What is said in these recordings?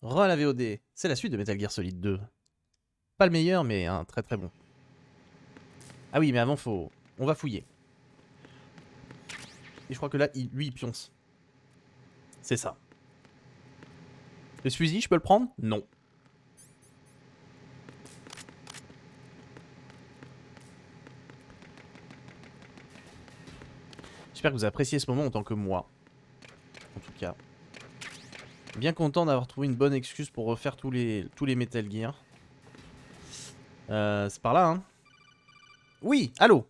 La VOD. C'est la suite de Metal Gear Solid 2. Pas le meilleur, mais un très très bon. Ah oui, mais avant, on va fouiller. Et je crois que là, lui, il pionce. C'est ça. Le fusil, je peux le prendre? Non. J'espère que vous appréciez ce moment autant que moi. En tout cas. Bien content d'avoir trouvé une bonne excuse pour refaire tous les Metal Gear. C'est par là, hein. Oui, allô.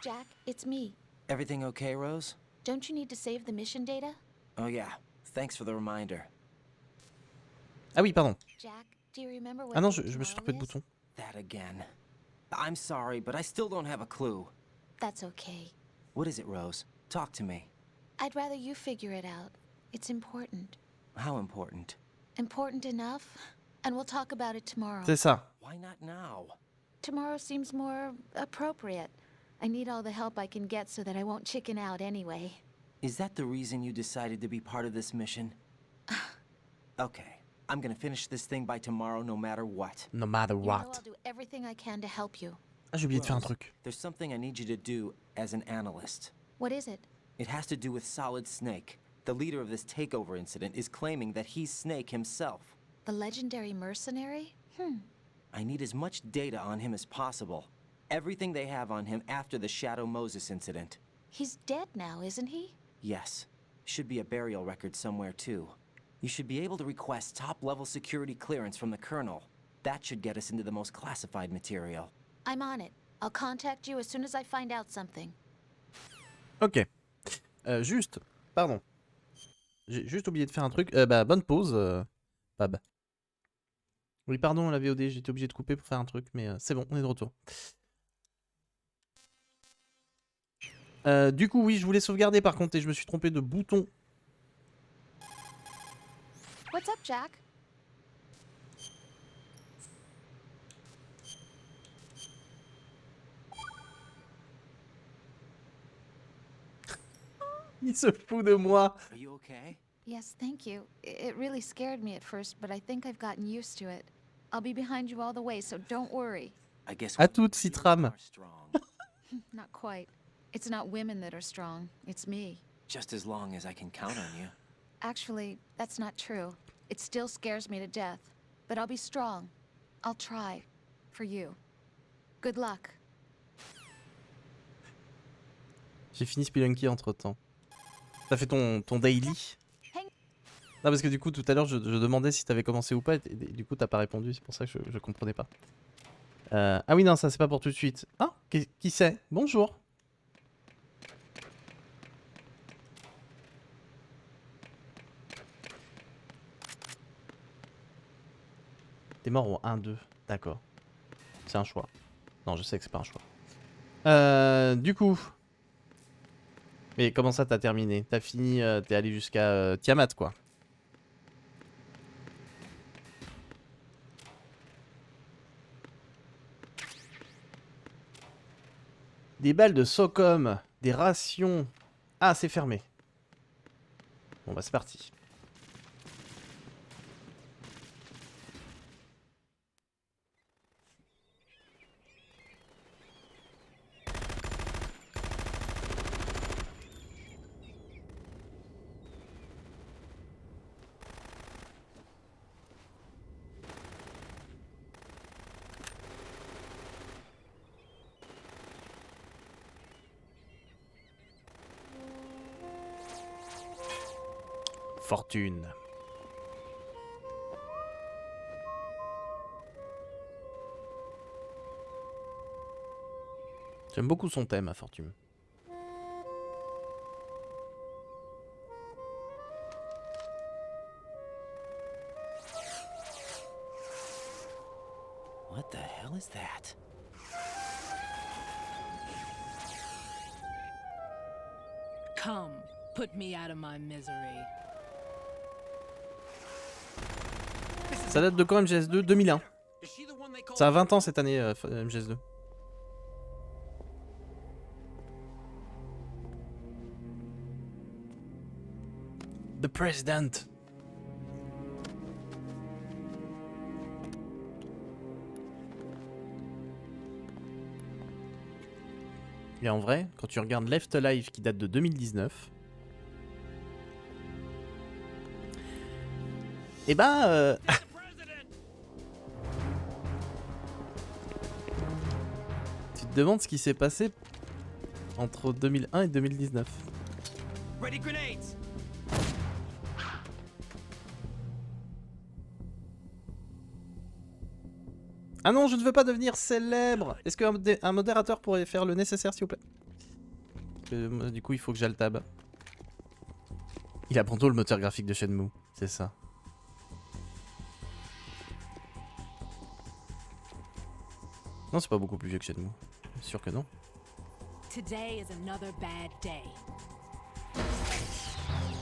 Jack, it's me. Everything okay, Rose? Don't you need to save the mission data? Oh yeah, thanks for the reminder. Ah oui, pardon. Jack, do you remember what Ah non, day je me suis tomorrow trompé de is? bouton. That again. I'm sorry, but I still don't have a clue. That's okay. What is it, Rose? Talk to me. I'd rather you figure it out. It's important. How important? Important enough? And we'll talk about it tomorrow. C'est ça. Why not now? Tomorrow seems more appropriate. I need all the help I can get so that I won't chicken out anyway. Is that the reason you decided to be part of this mission? Okay, I'm gonna finish this thing by tomorrow no matter what. No matter You know what. I'll do everything I can to help you. Ah, j'ai oublié de faire un Rose, truc. there's something I need you to do as an analyst. What is it? It has to do with Solid Snake. The leader of this takeover incident is claiming that he's Snake himself. The legendary mercenary? I need as much data on him as possible. Everything they have on him after the Shadow Moses incident. He's dead now, isn't he? Yes. Should be a burial record somewhere too. You should be able to request top-level security clearance from the Colonel. That should get us into the most classified material. I'm on it. I'll contact you as soon as I find out something. Ok. Juste, pardon. J'ai juste oublié de faire un truc. Bonne pause, Pab. Oui, pardon, la VOD, j'étais obligé de couper pour faire un truc, mais c'est bon, on est de retour. Du coup, oui, je voulais sauvegarder par contre et je me suis trompé de bouton. What's up, Jack? Il se fout de moi. Are you okay? Yes, thank you. It really scared me at first, but I think I've gotten used to it. I'll be behind you all the way, so don't worry. I guess À we toutes, really Citram. are strong. Not quite. It's not women that are strong, it's me. Just as long as I can count on you. Actually, that's not true. It still scares me to death. But I'll be strong. I'll try. For you. Good luck. J'ai fini Spelunky entre temps. T'as fait ton daily? Non, parce que du coup, tout à l'heure, je demandais si t'avais commencé ou pas, et du coup, t'as pas répondu, c'est pour ça que je comprenais pas. Ah oui, non, ça c'est pas pour tout de suite. Ah, qui c'est? Bonjour. T'es mort au 1-2, d'accord. C'est un choix. Non, je sais que c'est pas un choix. Du coup... Mais comment ça t'as terminé? T'as fini, t'es allé jusqu'à Tiamat, quoi. Des balles de Socom, des rations. Ah, c'est fermé. Bon bah c'est parti. Fortune. J'aime beaucoup son thème, à Fortune. What the hell is that? Come, put me out of my misery. Ça date de quand MGS2? 2001. Ça a 20 ans cette année, MGS2. The President. Mais en vrai, quand tu regardes Left Alive qui date de 2019... Eh ben... tu te demandes ce qui s'est passé entre 2001 et 2019. Ready grenades! Ah non, je ne veux pas devenir célèbre. Est-ce qu'un modérateur pourrait faire le nécessaire, s'il vous plaît? Du coup, il faut que j'altab. Il a bientôt le moteur graphique de Shenmue, c'est ça. Non, c'est pas beaucoup plus vieux que Shenmue. Sûr que non. Today is another bad day.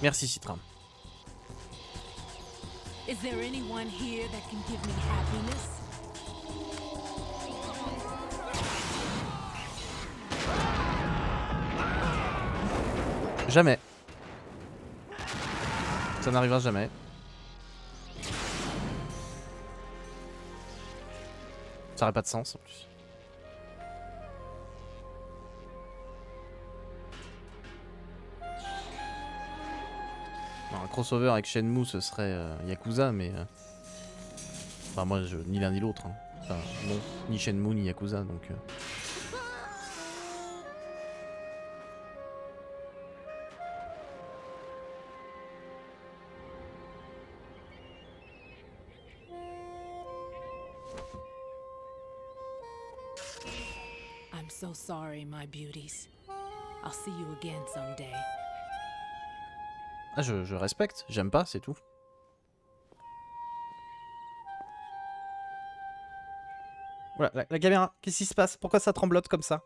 Merci, Citram. Is there anyone here that can give me happiness? Jamais. Ça n'arrivera jamais. Ça n'aurait pas de sens en plus. Un crossover avec Shenmue ce serait Yakuza, mais... Enfin moi ni l'un ni l'autre. Hein. Enfin non, ni Shenmue ni Yakuza donc... I'm so sorry, my beauties. I'll see you again someday. Ah je respecte, j'aime pas, c'est tout. Voilà, la caméra, qu'est-ce qui se passe? Pourquoi ça tremblote comme ça?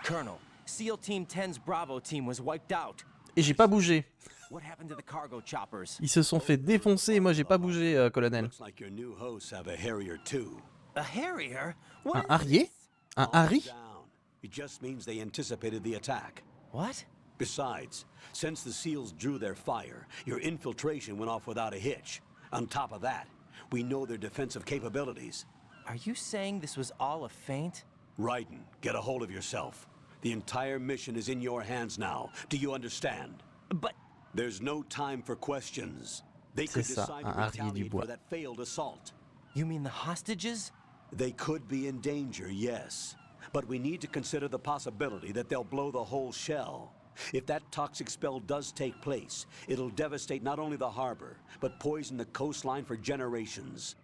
Colonel, SEAL Team 10's Bravo team was wiped out. Et j'ai pas bougé. What happened to the cargo choppers? Ils se sont fait défoncer et moi j'ai pas bougé, colonel. Looks like your new hosts have a Harrier too. A Harrier? Un What? Harrier? Un Harry? Down. It just means they anticipated the attack. What? Besides, since the SEALs drew their fire, your infiltration went off without a hitch. On top of that, we know their defensive capabilities. Are you saying this was all a feint? Raiden, get a hold of yourself. The entire mission is in your hands now. Do you understand? But There's no time for questions. They C'est could ça, decide un to Harrier du retaliate bois. for that failed assault. you mean the hostages? They could be in danger, yes. But we need to consider the possibility that they'll blow the whole shell. If that toxic spell does take place, it'll devastate not only the harbor, but poison the coastline for generations.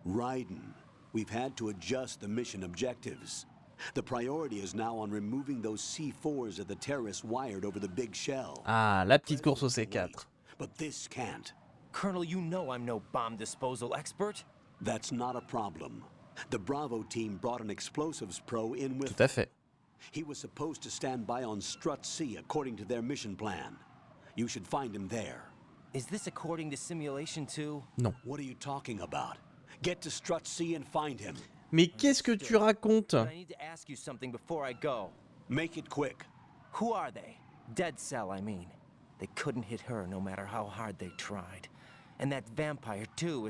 Raiden, we've had to adjust the mission objectives. The priority is now on removing those C4s that the terrorists wired over the big shell. Ah, la petite course au C4. But this can't. Colonel, you know I'm no bomb disposal expert. That's not a problem. The Bravo team brought an explosives pro in with Tout à fait. He was supposed to stand by on Strut C according to their mission plan. You should find him there. Is this according to simulation 2? Non. What are you talking about? Get to Strut C and find him. Mais qu'est-ce que tu racontes? But I need to ask you something before I go. Make it quick. Who are they? Dead Cell, I mean. They couldn't hit her no matter how hard they tried. And that vampire too,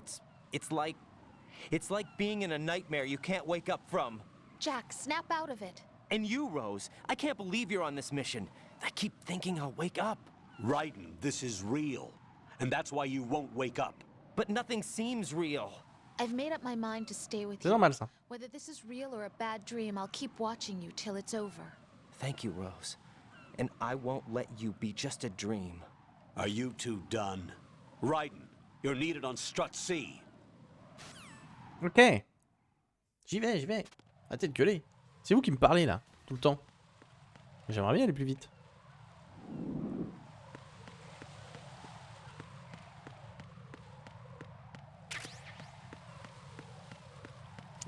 it's like being in a nightmare you can't wake up from. Jack, snap out of it. And you, Rose, I can't believe you're on this mission. I keep thinking I'll wake up. Raiden, this is real. And that's why you won't wake up. But nothing seems real. I've made up my mind to stay with C'est you. normal ça. Whether this is real or a bad dream, I'll keep watching you till it's over. Thank you, Rose. And I won't let you be just a dream. Are you two done? Raiden, you're needed on Strut C. Ok. J'y vais. Arrêtez de gueuler. C'est vous qui me parlez là, tout le temps. J'aimerais bien aller plus vite.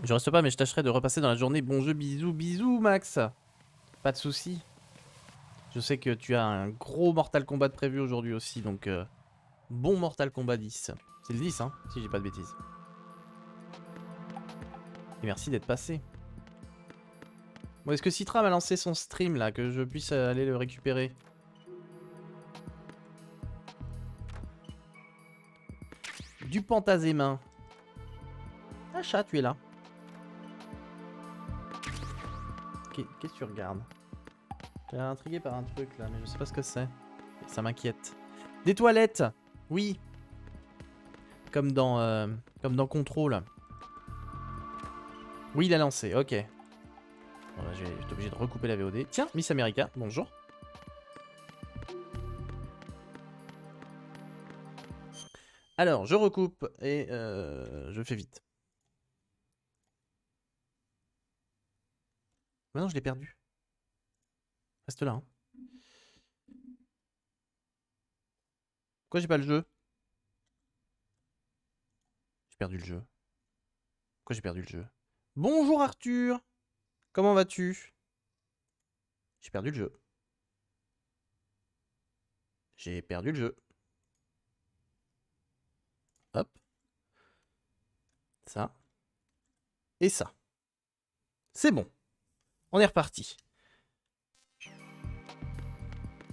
Je reste pas mais je tâcherai de repasser dans la journée. Bon jeu, bisous Max. Pas de soucis. Je sais que tu as un gros Mortal Kombat de prévu aujourd'hui aussi, donc bon Mortal Kombat 10. C'est le 10 hein, si j'ai pas de bêtises. Et merci d'être passé. Bon, est-ce que Citra m'a lancé son stream là, que je puisse aller le récupérer? Pantasémin. Ah, chat, tu es là. Qu'est-ce que tu regardes? J'ai l'air intrigué par un truc là, mais je sais pas ce que c'est. Ça m'inquiète. Des toilettes. Oui. Comme dans Control. Oui, il a lancé. Ok. Bon, là, je vais être obligé de recouper la VOD. Tiens, Miss America, bonjour. Alors, je recoupe et je fais vite. Maintenant, je l'ai perdu. Reste là. Hein. Pourquoi j'ai pas le jeu? J'ai perdu le jeu. Pourquoi j'ai perdu le jeu? Bonjour Arthur. Comment vas-tu? J'ai perdu le jeu. J'ai perdu le jeu. Hop. Ça. Et ça. C'est bon. On est reparti.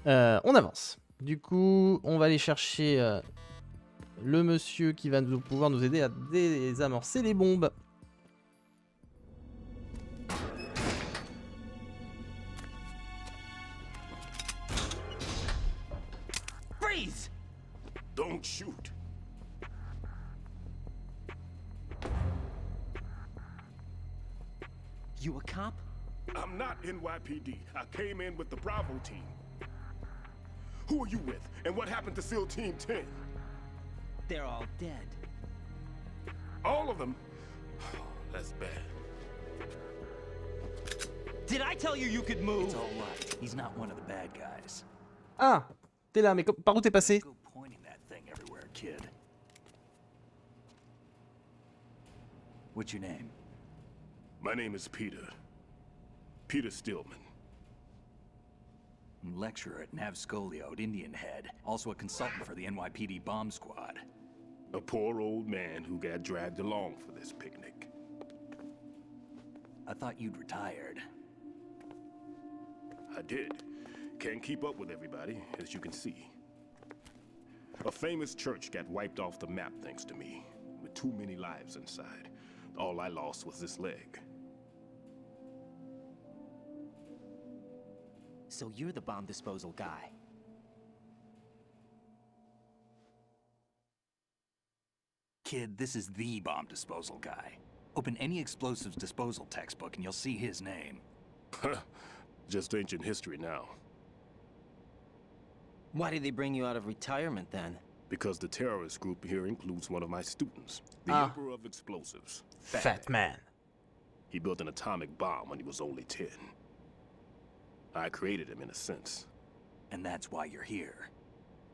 On avance. Du coup, on va aller chercher le monsieur qui va pouvoir nous aider à désamorcer les bombes. Freeze! Don't shoot. You a cop? I'm not NYPD. I came in with the Bravo team. Who are you with? And what happened to SEAL Team 10? They're all dead. All of them? That's bad. Did I tell you you could move? It's all right. He's not one of the bad guys. Ah, t'es là, mais par où t'es passé? Go pointing that thing everywhere, kid. What's your name? My name is Peter. Peter Stillman. Lecturer at Navscolio at Indian Head. Also a consultant for the NYPD bomb squad. A poor old man who got dragged along for this picnic. I thought you'd retired. I did. Can't keep up with everybody, as you can see. A famous church got wiped off the map thanks to me, with too many lives inside. All I lost was this leg. So you're the bomb disposal guy. Kid, this is the bomb disposal guy. Open any explosives disposal textbook and you'll see his name. Just ancient history now. Why did they bring you out of retirement then? Because the terrorist group here includes one of my students, the Ah. Emperor of Explosives. Fat man. He built an atomic bomb when he was only 10. I created him in a sense. And that's why you're here.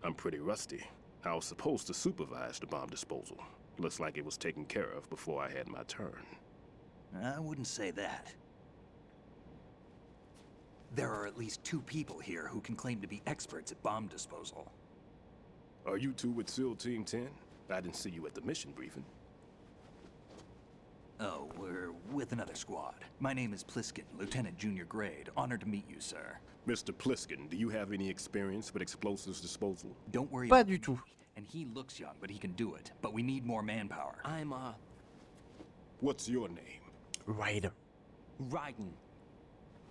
I'm pretty rusty. I was supposed to supervise the bomb disposal. Looks like it was taken care of before I had my turn. I wouldn't say that. There are at least 2 people here who can claim to be experts at bomb disposal. Are you two with SEAL Team 10? I didn't see you at the mission briefing. Oh, we're with another squad. My name is Pliskin, Lieutenant Junior Grade. Honored to meet you, sir. Mr. Pliskin, do you have any experience with explosives disposal? Don't worry Pas about du tout. And he looks young, but he can do it. But we need more manpower. I'm, What's your name? Ryder. Raiden.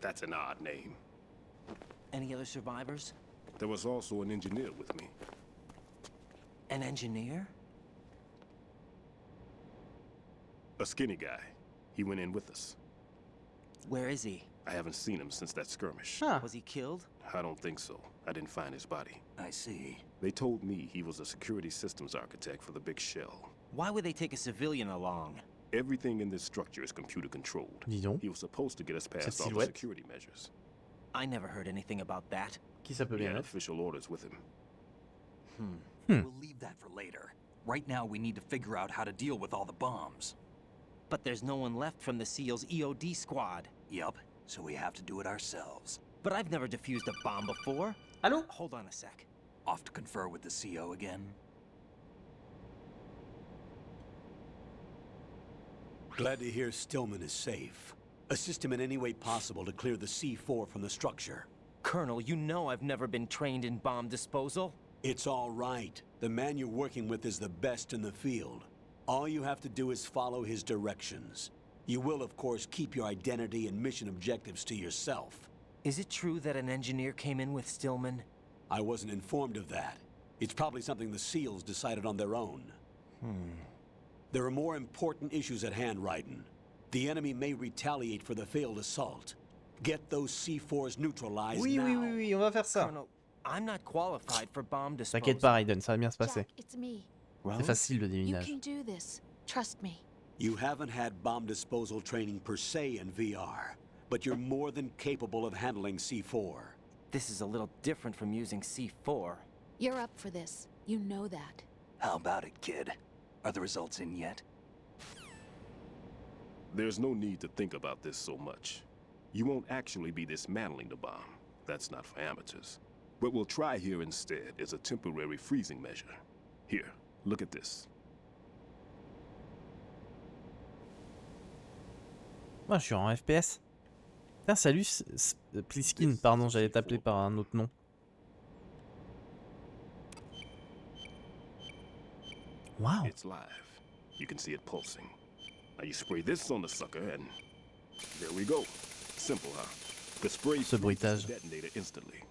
That's an odd name. Any other survivors? There was also an engineer with me. An engineer? A skinny guy. He went in with us. Where is he? I haven't seen him since that skirmish. Ah, Was he killed? I don't think so. I didn't find his body. I see. They told me he was a security systems architect for the big shell. Why would they take a civilian along? Everything in this structure is computer controlled. dis donc. He was supposed to get us past all the silhouette. security measures. I never heard anything about that. Qui ça peut He bien had être? official orders with him. We'll leave that for later. Right now, we need to figure out how to deal with all the bombs. But there's no one left from the SEAL's EOD squad. Yup, so we have to do it ourselves. But I've never defused a bomb before. Allô? Hold on a sec. Off to confer with the CO again? Glad to hear Stillman is safe. Assist him in any way possible to clear the C4 from the structure. Colonel, you know I've never been trained in bomb disposal. It's all right. The man you're working with is the best in the field. All you have to do is follow his directions. You will, of course, keep your identity and mission objectives to yourself. Is it true that an engineer came in with Stillman? I wasn't informed of that. It's probably something the SEALs decided on their own. There are more important issues at hand, Raiden. The enemy may retaliate for the failed assault. Get those C4s neutralized Oui, now. oui, oui, oui, on va faire ça. Colonel, I'm not qualified for bomb disposal. T'inquiète pas, Raiden, ça va bien se passer. Jack, it's me. C'est facile le You déminage. can do this. Trust me. You haven't had bomb disposal training per se in VR, but you're more than capable of handling C4. This is a little different from using C4. You're up for this. You know that. How about it, kid? Are the results in yet? There's no need to think about this so much. You won't actually be dismantling the bomb. That's not for amateurs. What we'll try here instead is a temporary freezing measure. Here, look at this. Moi, je suis en FPS. Tiens, salut, Pliskin, pardon, j'allais t'appeler par un autre nom. Wow. It's live. You can see it pulsing. Now you spray this on the sucker and there we go. Simple, huh? The spray Ce bruitage. detonator instantly.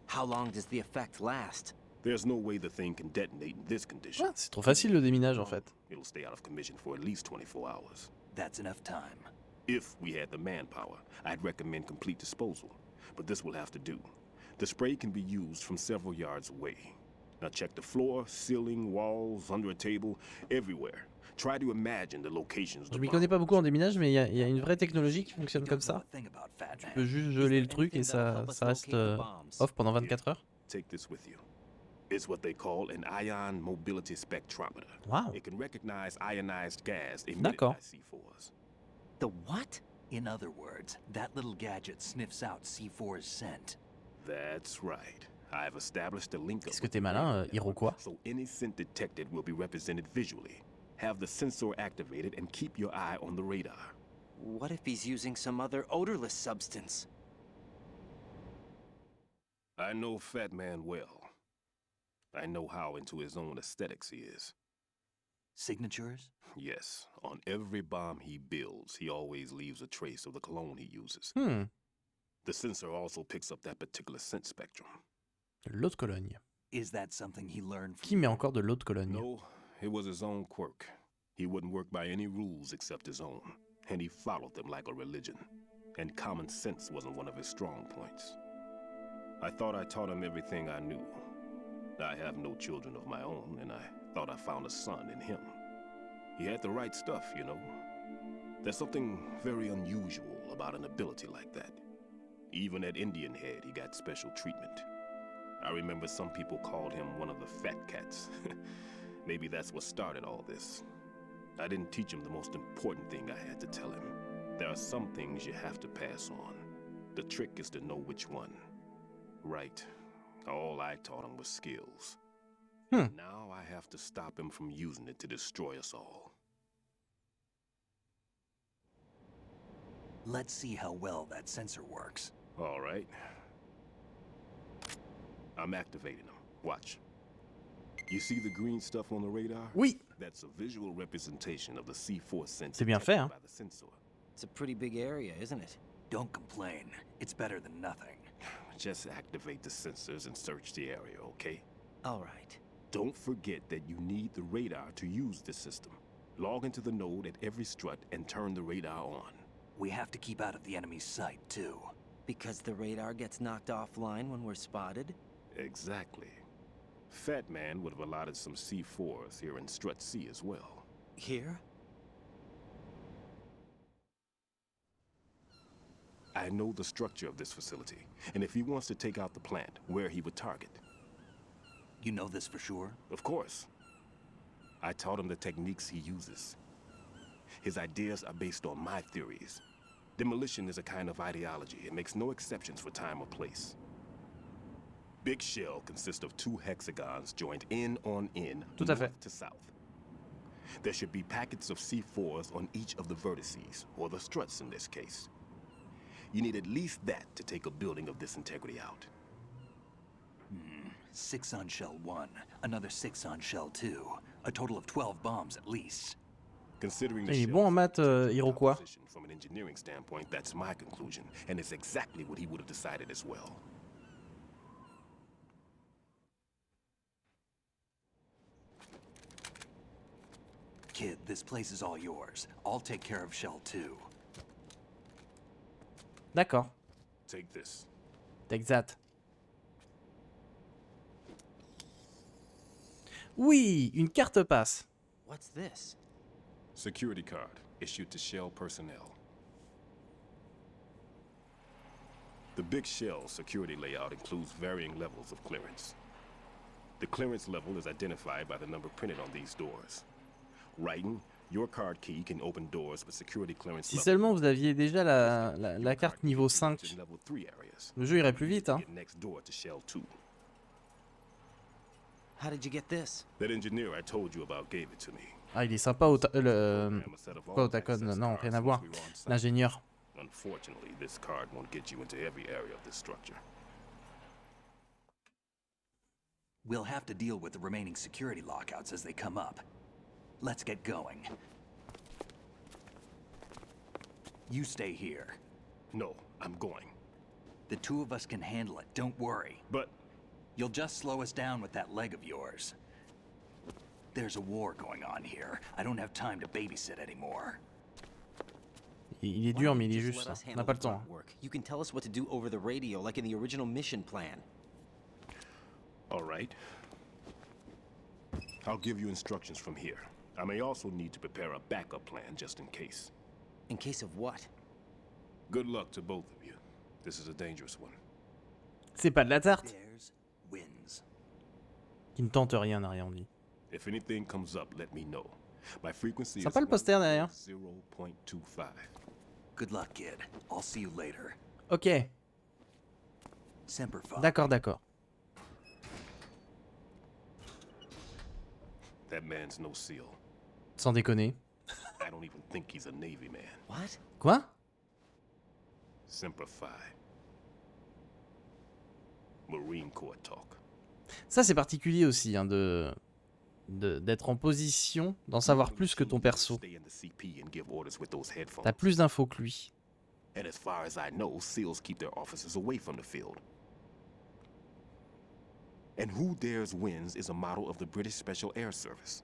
How long does the effect last? There's no way the thing can detonate in this condition. Ouais, c'est trop facile le déminage en fait. It'll stay out of commission for at least 24 hours. That's enough time. If we had the manpower, I'd recommend complete disposal. But this will have to do. The spray can be used from several yards away. Now check the floor, ceiling, walls, under a table, everywhere. Try to imagine the locations. Je m'y connais pas beaucoup en déminage, mais il y a une vraie technologie qui fonctionne comme ça. Thing about Fat Tu Man. peux juste geler le truc et ça reste off pendant 24 heures. Take this with you. It's what they call an ion mobility spectrometer. Wow. It can recognize ionized gas emitted D'accord. by C4s. The what? In other words, that little gadget sniffs out C4's scent. That's right. I've established a link up Qu'est-ce que with t'es the malin, radio network, Iroquois. so any scent detected will be represented visually. Have the sensor activated and keep your eye on the radar. What if he's using some other odorless substance? I know Fat Man well. I know how into his own aesthetics he is. Signatures? Yes, on every bomb he builds, he always leaves a trace of the cologne he uses. The sensor also picks up that particular scent spectrum. De l'eau de Cologne. Is that something he learned Qui from? met encore de l'eau de Cologne? No, it was his own quirk. He wouldn't work by any rules except his own, and he followed them like a religion. And common sense wasn't one of his strong points. I thought I taught him everything I knew. I have no children of my own, and I thought I found a son in him. He had the right stuff, you know. There's something very unusual about an ability like that. Even at Indian Head, he got special treatment. I remember some people called him one of the fat cats. Maybe that's what started all this. I didn't teach him the most important thing I had to tell him. There are some things you have to pass on. The trick is to know which one. Right. All I taught him was skills. Now I have to stop him from using it to destroy us all. Let's see how well that sensor works. All right. I'm activating them. Watch. You see the green stuff on the radar? Oui. That's a visual representation of the C4 scent C'est bien detected fait, hein. by the sensor. It's a pretty big area, isn't it? Don't complain. It's better than nothing. Just activate the sensors and search the area, okay? All right. Don't forget that you need the radar to use this system. Log into the node at every strut and turn the radar on. We have to keep out of the enemy's sight, too. Because the radar gets knocked offline when we're spotted? Exactly. Fat Man would have allotted some C4s here in Strut C as well. Here? I know the structure of this facility, and if he wants to take out the plant, where he would target. You know this for sure? Of course. I taught him the techniques he uses. His ideas are based on my theories. Demolition is a kind of ideology. It makes no exceptions for time or place. Big shell consists of two hexagons joined end on end, Tout à fait. north to south. There should be packets of C4s on each of the vertices, or the struts in this case. You need at least that to take a building of this integrity out. 6 on shell 1, another 6 on shell 2. A total of 12 bombs at least. Considering the Il est bon en maths, Iroquois. composition from an engineering standpoint, that's my conclusion, and it's exactly what he would have decided as well. Kid, this place is all yours. I'll take care of shell 2. D'accord. Take this. Exact. Oui, une carte passe. What's this? Security card issued to Shell personnel. The big Shell security layout includes varying levels of clearance. The clearance level is identified by the number printed on these doors. Writing, your card key can open doors with security clearance Si level seulement vous aviez déjà la carte niveau 5, in level 3 areas. le jeu irait plus vite, hein. Get next door to Shell 2. How did you get this? That engineer I told you about gave it to me. Ah, il est sympa, quoi, Otacon, non, rien à voir. L'ingénieur. Unfortunately, this card won't get you into every area of this structure. We'll have to deal with the remaining security lockouts as they come up. Let's get going. You stay here. No, I'm going. The two of us can handle it, don't worry. But You'll just slow us down with that leg of yours. There's a war going on here. I don't have time to babysit anymore. Il est dur, mais il est juste. On n'a pas le temps. You can tell us what to do over the radio, like in the original mission plan. all right. I'll give you instructions from here. I may also need to prepare a backup plan just in case. In case of what? Good luck to both of you. This is a dangerous one. C'est pas de la tarte. Bears wins. Qui ne tente rien, n'a rien dit. If anything comes up, let me know. My frequency Sympa is le poster derrière. 0.25. Good luck, kid. I'll see you later. Ok, Semper Fi. d'accord, d'accord. That man's no SEAL. Sans déconner. I don't even think he's a Navy man. What? Quoi? Semper Fi. Marine Corps talk. Ça c'est particulier aussi, hein, d'être en position d'en savoir plus que ton perso. Stay in the CP and give orders with those headphones. T'as plus d'infos que lui. And as far as I know, SEALs keep their officers away from the field. And who dares wins is a model of the British Special Air Service.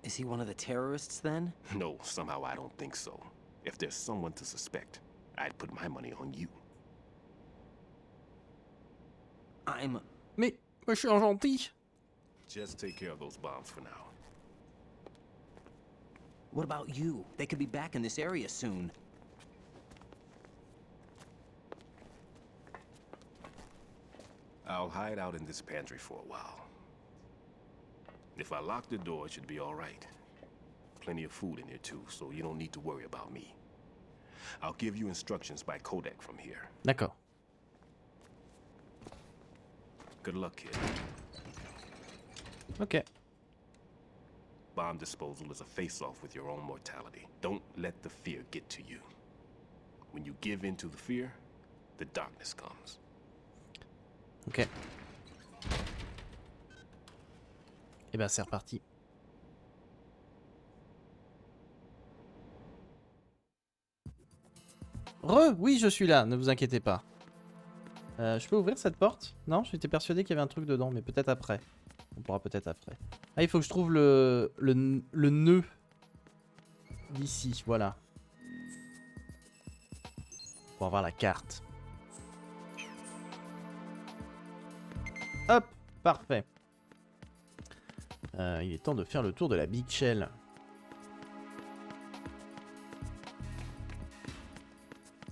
Is he one of the terrorists then? No, somehow I don't think so. If there's someone to suspect, I'd put my money on you. Mais, moi je suis un gentil. Just take care of those bombs for now. What about you? They could be back in this area soon. I'll hide out in this pantry for a while. If I lock the door, it should be all right. Plenty of food in here too, so you don't need to worry about me. I'll give you instructions by codec from here. D'accord. Good luck, kid. Ok. Bomb disposal is a face-off with your own mortality. Don't let the fear get to you. When you give in to the fear, the darkness comes. Ok. Et ben c'est reparti. Oui, je suis là, ne vous inquiétez pas. Je peux ouvrir cette porte? Non, j'étais persuadé qu'il y avait un truc dedans, mais peut-être après. On pourra peut-être après. Ah, il faut que je trouve le nœud d'ici, voilà. Pour avoir la carte. Hop, parfait. Il est temps de faire le tour de la Big Shell.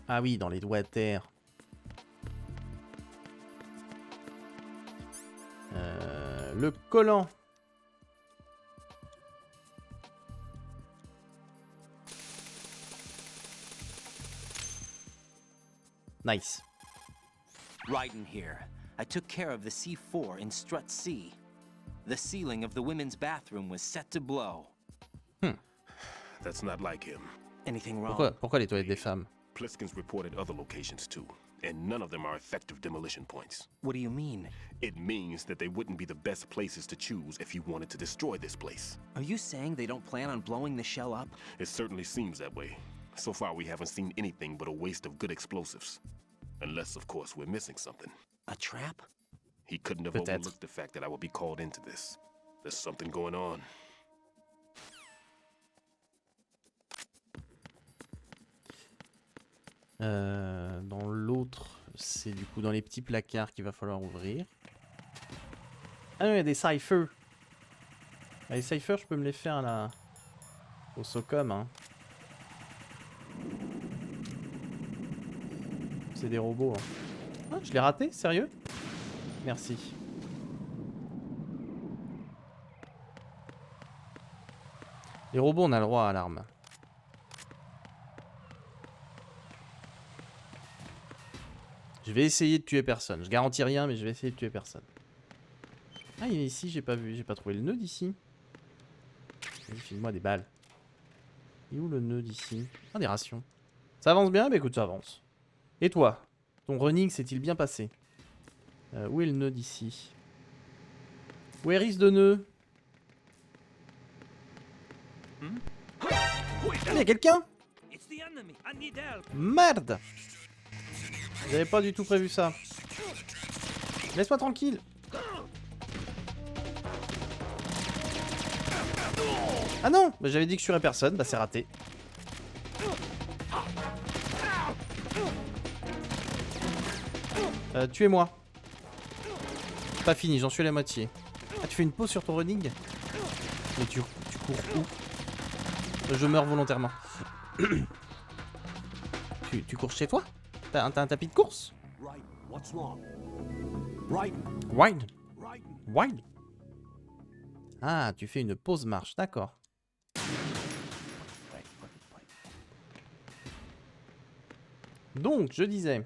Ah oui, dans les doigts de terre. Le collant. Nice. Raiden here. I took care of the C4 in Strut C. The ceiling of the women's bathroom was set to blow. That's not like him. Anything wrong? Pourquoi les toilettes des femmes? Pliskins reported other locations too, and none of them are effective demolition points. What do you mean? It means that they wouldn't be the best places to choose if you wanted to destroy this place. Are you saying they don't plan on blowing the shell up? It certainly seems that way. So far, we haven't seen anything but a waste of good explosives. Unless, of course, we're missing something. A trap? He couldn't have overlooked the fact that I would be called into this. There's something going on. Dans l'autre, c'est du coup dans les petits placards qu'il va falloir ouvrir. Ah non, il y a des ciphers. Ah, les ciphers, je peux me les faire là. Au Socom, hein. C'est des robots. Hein. Ah, je l'ai raté, sérieux? Merci. Les robots, on a le droit à l'arme. Je vais essayer de tuer personne. Je garantis rien, mais je vais essayer de tuer personne. Ah, il est ici, j'ai pas vu. J'ai pas trouvé le nœud d'ici. Vas-y, file-moi des balles. Il est où le nœud d'ici? Ah, des rations. Ça avance bien? Bah écoute, ça avance. Et toi? Ton running s'est-il bien passé? Où est le nœud d'ici? Where is the nœud? Il y a quelqu'un? Merde! J'avais pas du tout prévu ça. Laisse-moi tranquille. Ah non, bah j'avais dit que je tuerais personne, bah c'est raté. Tuez-moi. Pas fini, j'en suis à la moitié. Ah, tu fais une pause sur ton running? Mais tu cours où? Je meurs volontairement. tu cours chez toi? T'as un tapis de course? Wide. Wide. Ah, tu fais une pause marche, d'accord. Donc, je disais...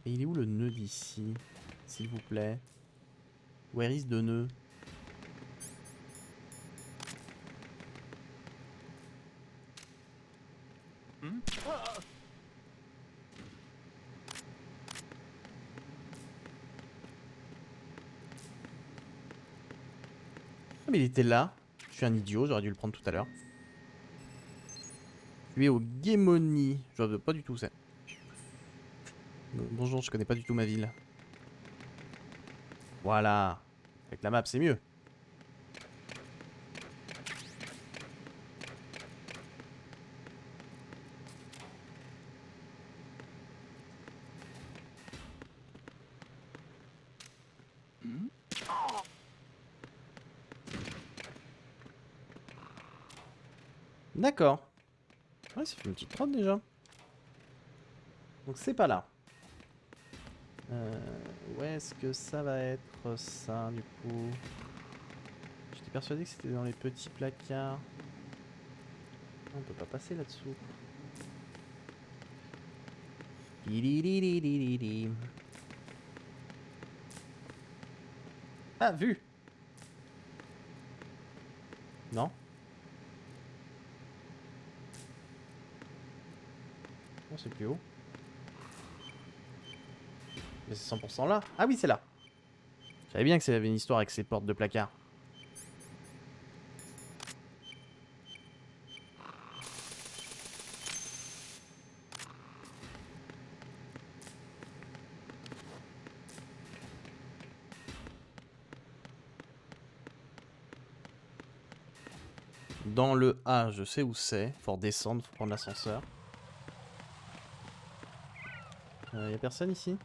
Et il est où le nœud d'ici, s'il vous plaît? Where is the nœud? Ah, mais il était là. Je suis un idiot, j'aurais dû le prendre tout à l'heure. Lui est au Guémoni. Je vois pas du tout où c'est. Bonjour, je connais pas du tout ma ville. Voilà. Avec la map, c'est mieux. D'accord. Ouais, ça fait une petite trotte déjà. Donc c'est pas là. Où est-ce que ça va être ça du coup? J'étais persuadé que c'était dans les petits placards. On peut pas passer là-dessous. Ah, vu! Non? Non, c'est plus haut. Mais c'est 100% là. Ah oui, c'est là. Je savais bien que ça avait une histoire avec ces portes de placard. Dans le A, je sais où c'est. Faut redescendre, faut prendre l'ascenseur. Y a personne ici?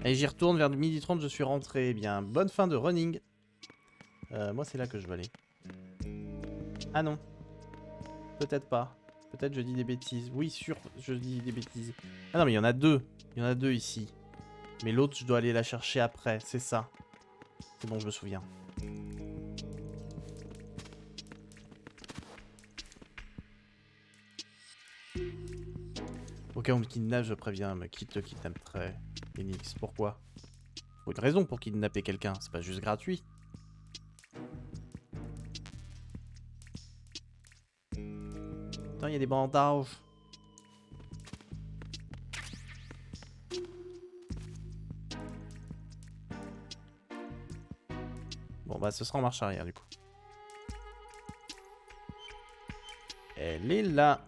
Et j'y retourne vers 12h30, je suis rentré. Eh bien, bonne fin de running. Moi, c'est là que je veux aller. Ah non. Peut-être pas. Peut-être je dis des bêtises. Oui, sûr, je dis des bêtises. Ah non, mais il y en a deux. Il y en a deux ici. Mais l'autre, je dois aller la chercher après, c'est ça. C'est bon, je me souviens. Au cas où on me kidnappe, je préviens, mais qui te kidnapperait, Enix? Pourquoi? Faut une raison pour kidnapper quelqu'un, c'est pas juste gratuit. Putain, il y a des bandages. Bon bah ce sera en marche arrière du coup. Elle est là.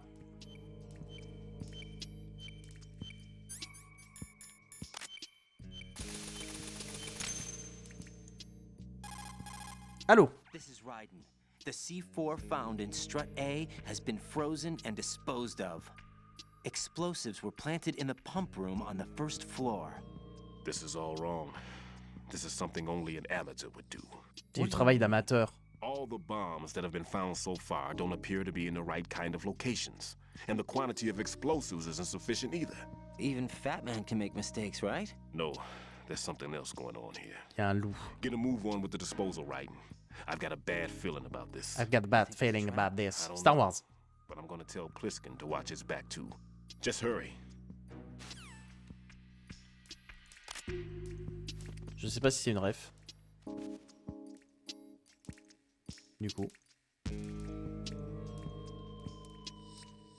Allô? This is Raiden. The C4 found in strut A has been frozen and disposed of. Explosives were planted in the pump room on the first floor. This is all wrong. This is something only an amateur would do. C'est du travail d'amateur. All the bombs that have been found so far don't appear to be in the right kind of locations. And the quantity of explosives isn't sufficient either. Even Fat Man can make mistakes, right? No, there's something else going on here. Il y a un loup. Get a move on with the disposal, Raiden. I've got a bad feeling about this. I've got a bad feeling about this. I don't Star know, Wars. But I'm gonna tell Pliskin to watch his back too. Just hurry. Je sais pas si c'est une ref. Du coup.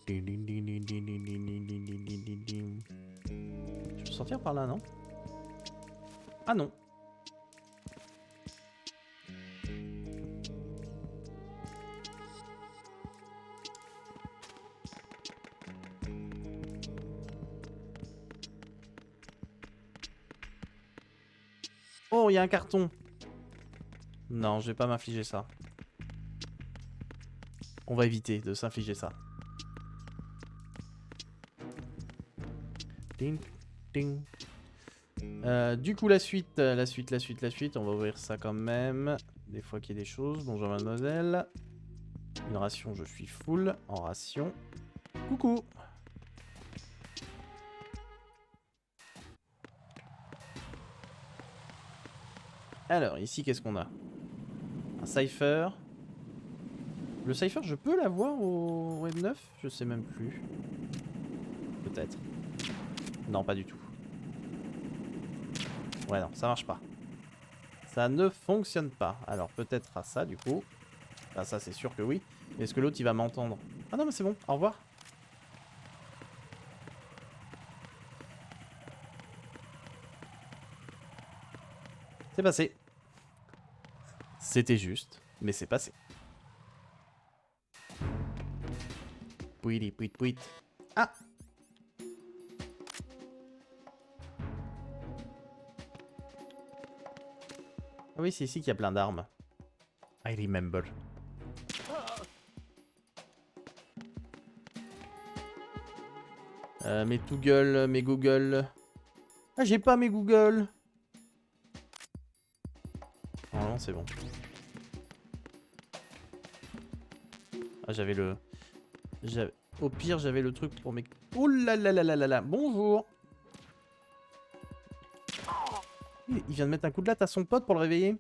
Je peux sortir par là, non? Ah non. Oh, il y a un carton. Non, je vais pas m'infliger ça. On va éviter de s'infliger ça. Ding, ding. Du coup, la suite. On va ouvrir ça quand même. Des fois qu'il y a des choses. Bonjour mademoiselle. Une ration, je suis full. En ration. Coucou. Alors, ici, qu'est-ce qu'on a? Un cipher. Le cipher, je peux l'avoir au Web 9? Je sais même plus. Peut-être. Non, pas du tout. Ouais, non, ça marche pas. Ça ne fonctionne pas. Alors, peut-être à ça, du coup. Ah, ça, c'est sûr que oui. Est-ce que l'autre, il va m'entendre? Ah non, mais c'est bon. Au revoir. C'est passé. C'était juste, mais c'est passé. Pouit, pouit, pouit. Ah! Ah oui, c'est ici qu'il y a plein d'armes. I remember. Mes Google, mes Google. Ah, j'ai pas mes Google. Normalement, c'est bon. Ah, j'avais le... Au pire, j'avais le truc pour mes... Ouh là là là là là là. Bonjour. Il vient de mettre un coup de latte à son pote pour le réveiller.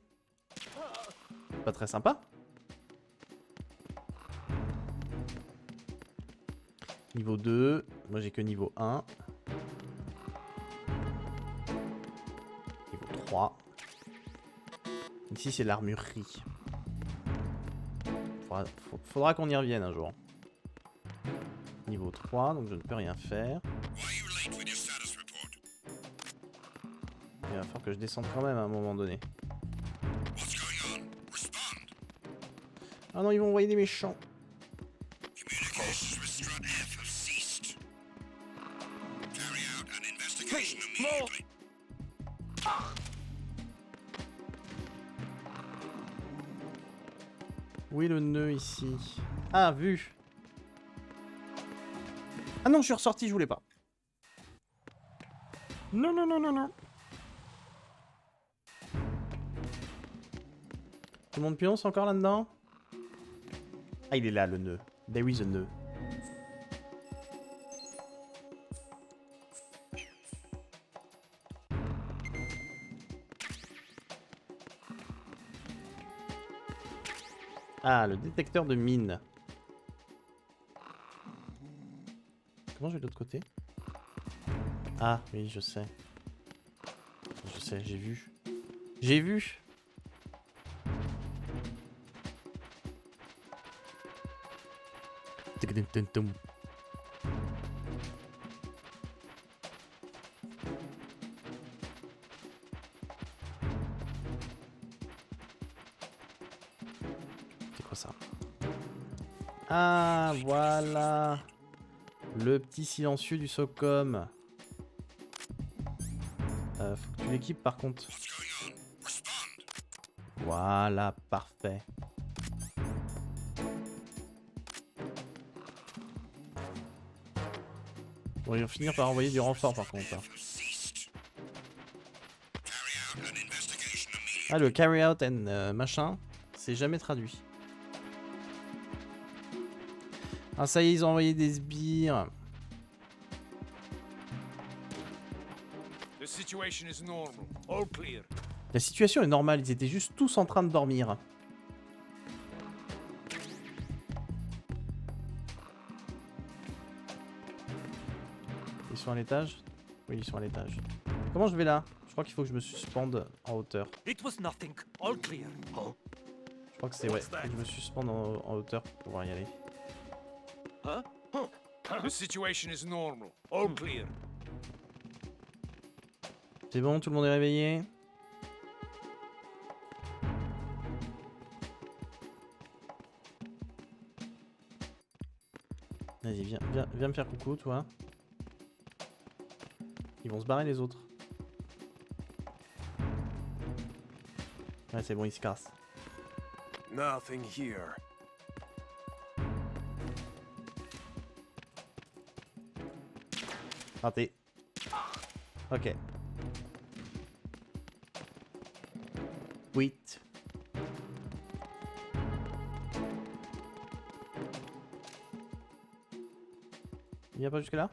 Pas très sympa. Niveau 2. Moi, j'ai que niveau 1. Niveau 3. Ici, c'est l'armurerie. Faudra qu'on y revienne un jour. Niveau 3, donc je ne peux rien faire. Il va falloir que je descende quand même à un moment donné. Ah non, ils vont envoyer des méchants. Où est le nœud ici? Ah, vu. Ah non, je suis ressorti, je voulais pas. Non, non, non, non, non. Tout le monde pionce encore là-dedans? Ah, il est là, le nœud. There is a nœud. Ah, le détecteur de mine. Comment je vais de l'autre côté? Ah, oui, je sais. Je sais, j'ai vu. J'ai vu! C'est quoi ça? Ah, voilà! Le petit silencieux du SOCOM. Faut que tu l'équipes par contre. Voilà, parfait. Bon, ils vont finir par envoyer du renfort par contre. Hein. Ah, le carry out and machin, c'est jamais traduit. Ah, ça y est, ils ont envoyé des sbires. La situation est normale, ils étaient juste tous en train de dormir. Ils sont à l'étage? Oui, ils sont à l'étage. Comment je vais là? Je crois qu'il faut que je me suspende en hauteur. Je crois que c'est ouais, faut que je me suspende en hauteur pour pouvoir y aller. C'est bon, tout le monde est réveillé? Vas-y, viens me faire coucou, toi. Ils vont se barrer les autres. Ouais, c'est bon, ils se cassent. Nothing here. Raté. Ok. 8. Il n'y a pas jusque là?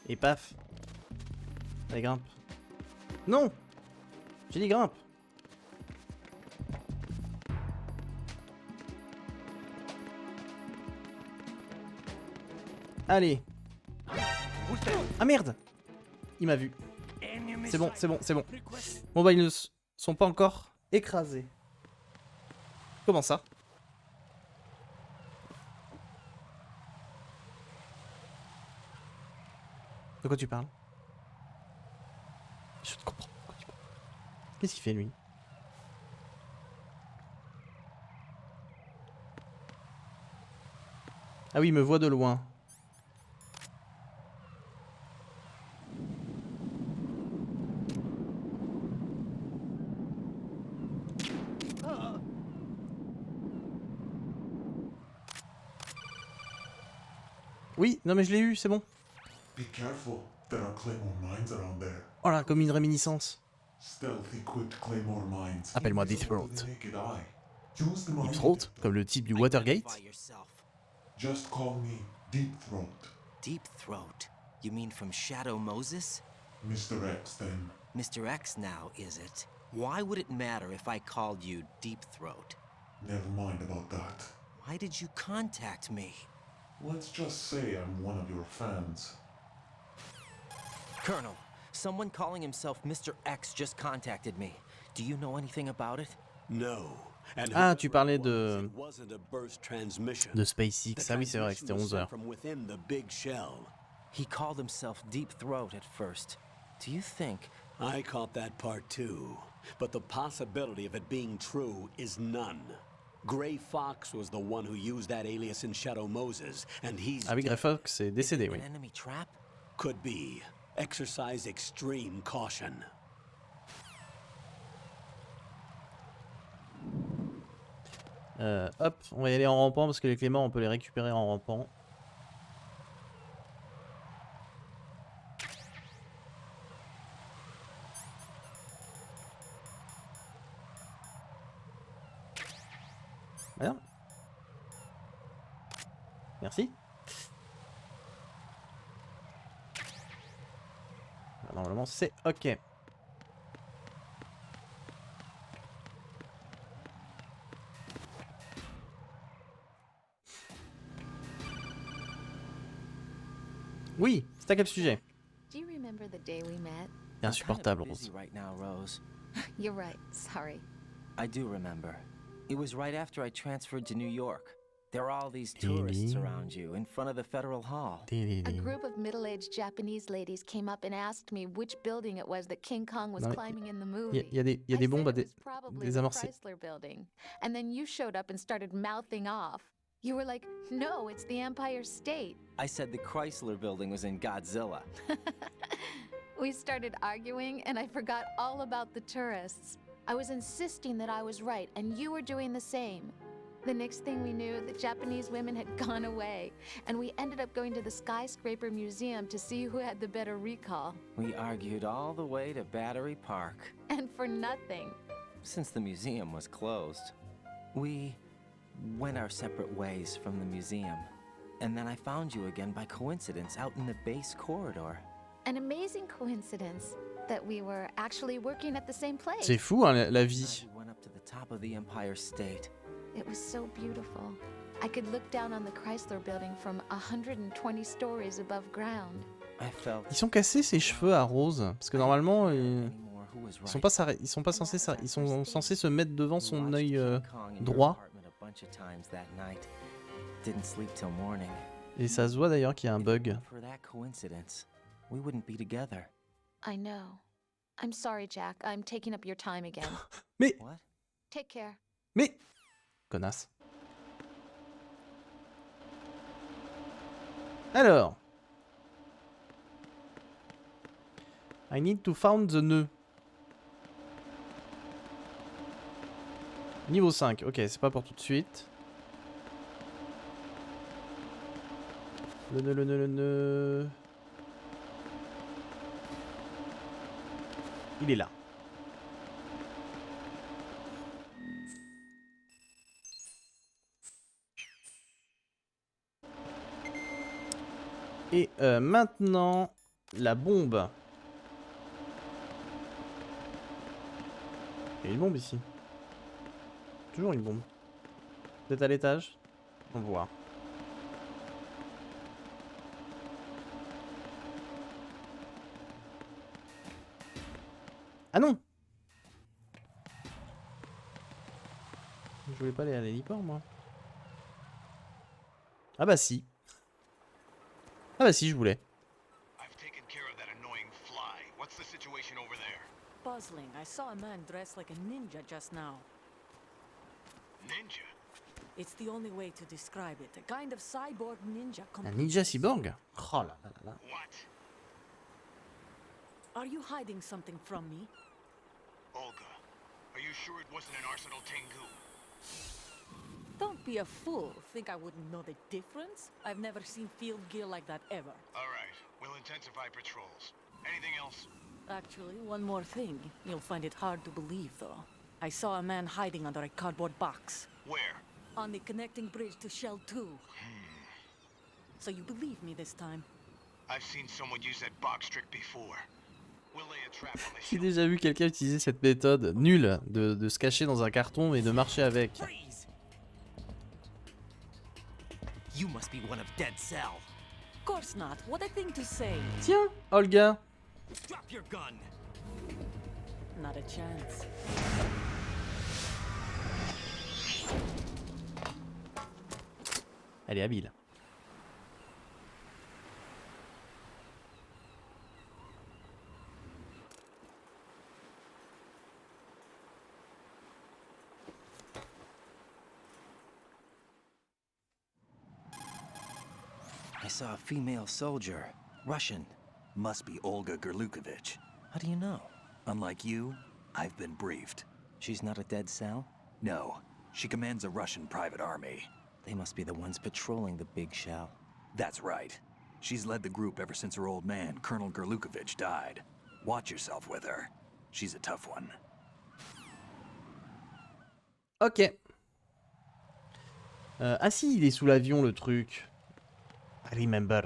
Et paf. Allez, grimpe. Non! J'ai dit grimpe. Allez. Ah merde! Il m'a vu. C'est bon, c'est bon, c'est bon. Bon bah ils ne sont pas encore écrasés. Comment ça? De quoi tu parles? Je te comprends. Qu'est-ce qu'il fait lui? Ah oui, il me voit de loin. Oui, non mais je l'ai eu, c'est bon. Be careful, there are Claymore mines around there. Oh là, comme une réminiscence. Stealthy quick Claymore mines. Appelle-moi Deep Invisible Throat. to the naked eye. Use the Deep mine Throat, detector. comme le type du Watergate. Just call me Deep Throat. Deep Throat? You mean from Shadow Moses? Mr. X then. Mr. X now, is it? Why would it matter if I called you Deep Throat? Never mind about that. Why did you contact me? Let's just say I'm one of your fans. Colonel, someone calling himself Mr. X just contacted me. Do you know anything about it? No. And Ah, tu whoever parlais it de wasn't a burst transmission. SpaceX. Ah oui, c'est vrai que c'était 11 heures. From within the big shell. He called himself Deep Throat at first. Do you think... I caught that part too, but the possibility of it being true is none. Gray Fox was the one who used that alias in Shadow Moses, and he's Ah oui, Grey Fox est décédé, Is it oui. an enemy trap? could be. Exercise extreme caution. Hop, on va y aller en rampant parce que les cléments on peut les récupérer en rampant. Alors. Merci. Normalement c'est ok. Oui, c'est à quel sujet? Do you remember the day we met? C'est insupportable, busy Rose. right now, Rose. You're right. Sorry. I do remember. It was right after I transferred to New York. There are all these tourists around you in front of the Federal Hall. A group of middle-aged Japanese ladies came up and asked me which building it was that King Kong was climbing in the movie. Il y a des bombes à désamorcer. Chrysler building. And then you showed up and started mouthing off. You were like, "No, it's the Empire State." I said the Chrysler building was in Godzilla. We started arguing and I forgot all about the tourists. I was insisting that I was right and you were doing the same. The next thing we knew, the Japanese women had gone away, and we ended up going to the Skyscraper Museum to see who had the better recall. We argued all the way to Battery Park. And for nothing. Since the museum was closed, we went our separate ways from the museum. And then I found you again by coincidence out in the base corridor. An amazing coincidence that we were actually working at the same place. C'est fou hein, la vie. We went up to the top of the Empire State. It was so beautiful. I could look down on the Chrysler building from 120 stories above ground. I felt Ils sont cassés ces cheveux à Rose parce que normalement ils sont pas censés ils sont censés se mettre devant son œil droit. Didn't sleep till morning. Et ça se voit d'ailleurs qu'il y a un bug. For that coincidence, we wouldn't be together. I know. I'm sorry, Jack. I'm taking up your time again. Mais What? Take care. mais connasse. Alors. I need to find the nœud. Niveau 5. Ok, c'est pas pour tout de suite. Le nœud. Il est là. Et maintenant, la bombe. Il y a une bombe ici. Toujours une bombe. Peut-être à l'étage. On va voir. Ah non! Je voulais pas aller à l'héliport, moi. Ah bah si. Ah bah si, je voulais. I've taken care of that annoying fly. What's the situation over there? Puzzling. I saw a man dressed like a ninja just now. Ninja? It's the only way to describe it. A kind of cyborg ninja. Un ninja cyborg? Oh là là là là. What? Are you hiding something from me? Olga, are you sure it wasn't an Arsenal Tengu? Don't be a fool. Think I wouldn't know the difference? I've never seen field gear like that ever. All right, we'll intensify patrols. Anything else? Actually, one more thing. You'll find it hard to believe, though. I saw a man hiding under a cardboard box. Where? On the connecting bridge to Shell 2. So you believe me this time? I've seen someone use that box trick before. We'll lay a trap on the J'ai hill. déjà vu quelqu'un utiliser cette méthode nulle de se cacher dans un carton et de marcher avec. Freeze! You must be one of Dead Cell. Of course not. What a thing to say. Tiens, Olga. Drop your gun. Not a chance. Elle est habile. I saw a female soldier. Russian. Must be Olga Gerlukovich. How do you know? Unlike you, I've been briefed. She's not a Dead Cell? No, she commands a Russian private army. They must be the ones patrolling the big shell. That's right. She's led the group ever since her old man, Colonel Gerlukovich, died. Watch yourself with her. She's a tough one. Ok. Ah si, il est sous l'avion le truc. I remember.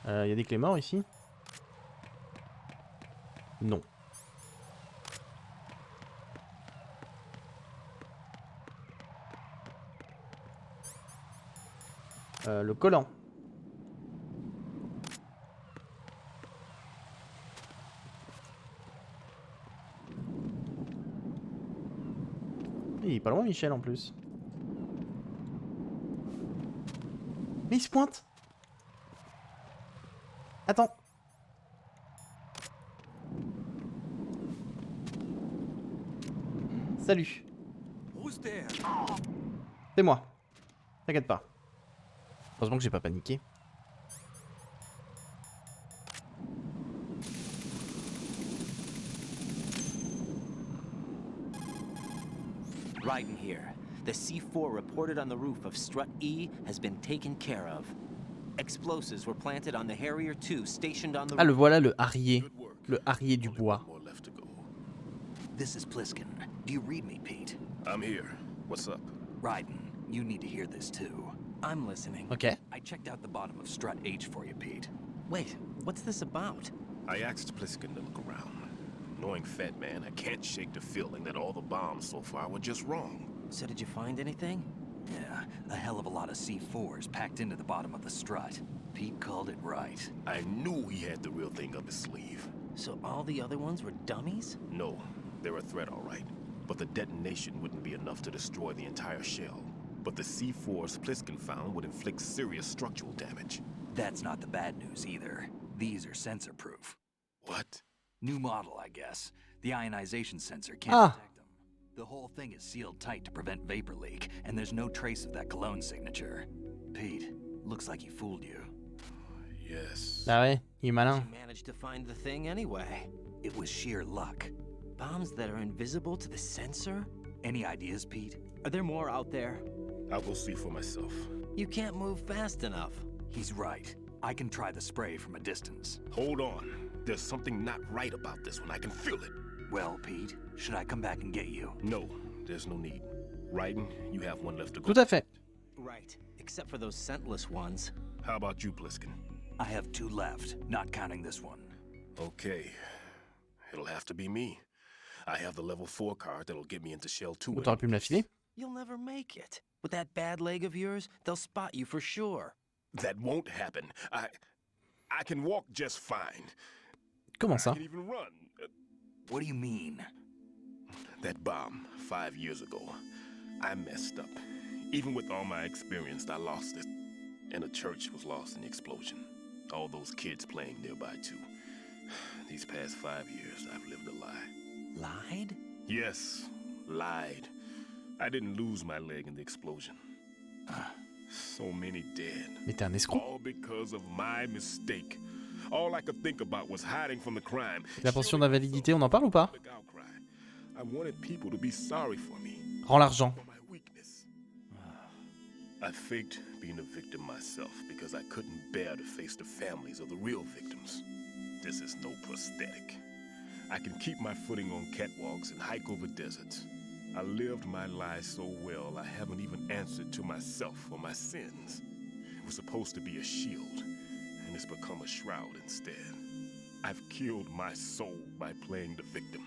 Y a des clés morts ici? Non. Le collant. Il est pas loin Michel en plus. Mais il se pointe. Attends. Salut. C'est moi. T'inquiète pas. Heureusement que j'ai pas paniqué. Raiden here. The C4 reported on the roof of Strut E has been taken care of. Explosives were planted on the Harrier 2 stationed on the Ah, le roof. voilà, le harrier. Le harrier du bois. This is Pliskin. Do you read me, Pete? I'm here. What's up? Raiden, you need to hear this too. I'm listening. Ok. I checked out the bottom of Strut H for you, Pete. Wait, what's this about? I asked Pliskin to look around. Knowing Fat Man, I can't shake the feeling that all the bombs so far were just wrong. So did you find anything? Yeah, a hell of a lot of C4s packed into the bottom of the strut. Pete called it right. I knew he had the real thing up his sleeve. So all the other ones were dummies? No, they're a threat, all right. But the detonation wouldn't be enough to destroy the entire shell. But the C4s Pliskin found would inflict serious structural damage. That's not the bad news either. These are sensor-proof. What? New model, I guess. The ionization sensor can't detect them. The whole thing is sealed tight to prevent vapor leak, and there's no trace of that cologne signature. Pete, looks like he fooled you. Yes. Ah ouais, il est malin. You managed to find the thing anyway. It was sheer luck. Bombs that are invisible to the sensor? Any ideas, Pete? Are there more out there? I'll go see for myself. You can't move fast enough. He's right. I can try the spray from a distance. Hold on. There's something not right about this one. I can feel it. Well, Pete, should I come back and get you? No, there's no need. Raiden, you have one left to go. Tout à fait. Right, except for those scentless ones. How about you, Pliskin? I have 2 left, not counting this one. Okay. It'll have to be me. I have the level 4 card that'll get me into Shell 2. T'aurais pu me la filer? You'll never make it. With that bad leg of yours, they'll spot you for sure. That won't happen. I can walk just fine. Comment I ça? can even run. What do you mean? That bomb 5 years ago, I messed up. Even with all my experience, I lost it. And the church was lost in the explosion. All those kids playing nearby too. These past 5 years, I've lived a lie. Lied? Yes, lied. I didn't lose my leg in the explosion. So many dead. Mais t'es un escroc. All because of my mistake. All I could think about was hiding from the crime. La pension d'invalidité, on en parle ou pas? I wanted people to be sorry for me. Rends l'argent. For my weakness. I faked being a victim myself because I couldn't bear to face the families of the real victims. This is no prosthetic. I can keep my footing on catwalks and hike over deserts. I lived my life so well, I haven't even answered to myself for my sins. It was supposed to be a shield, and it's become a shroud instead. I've killed my soul by playing the victim.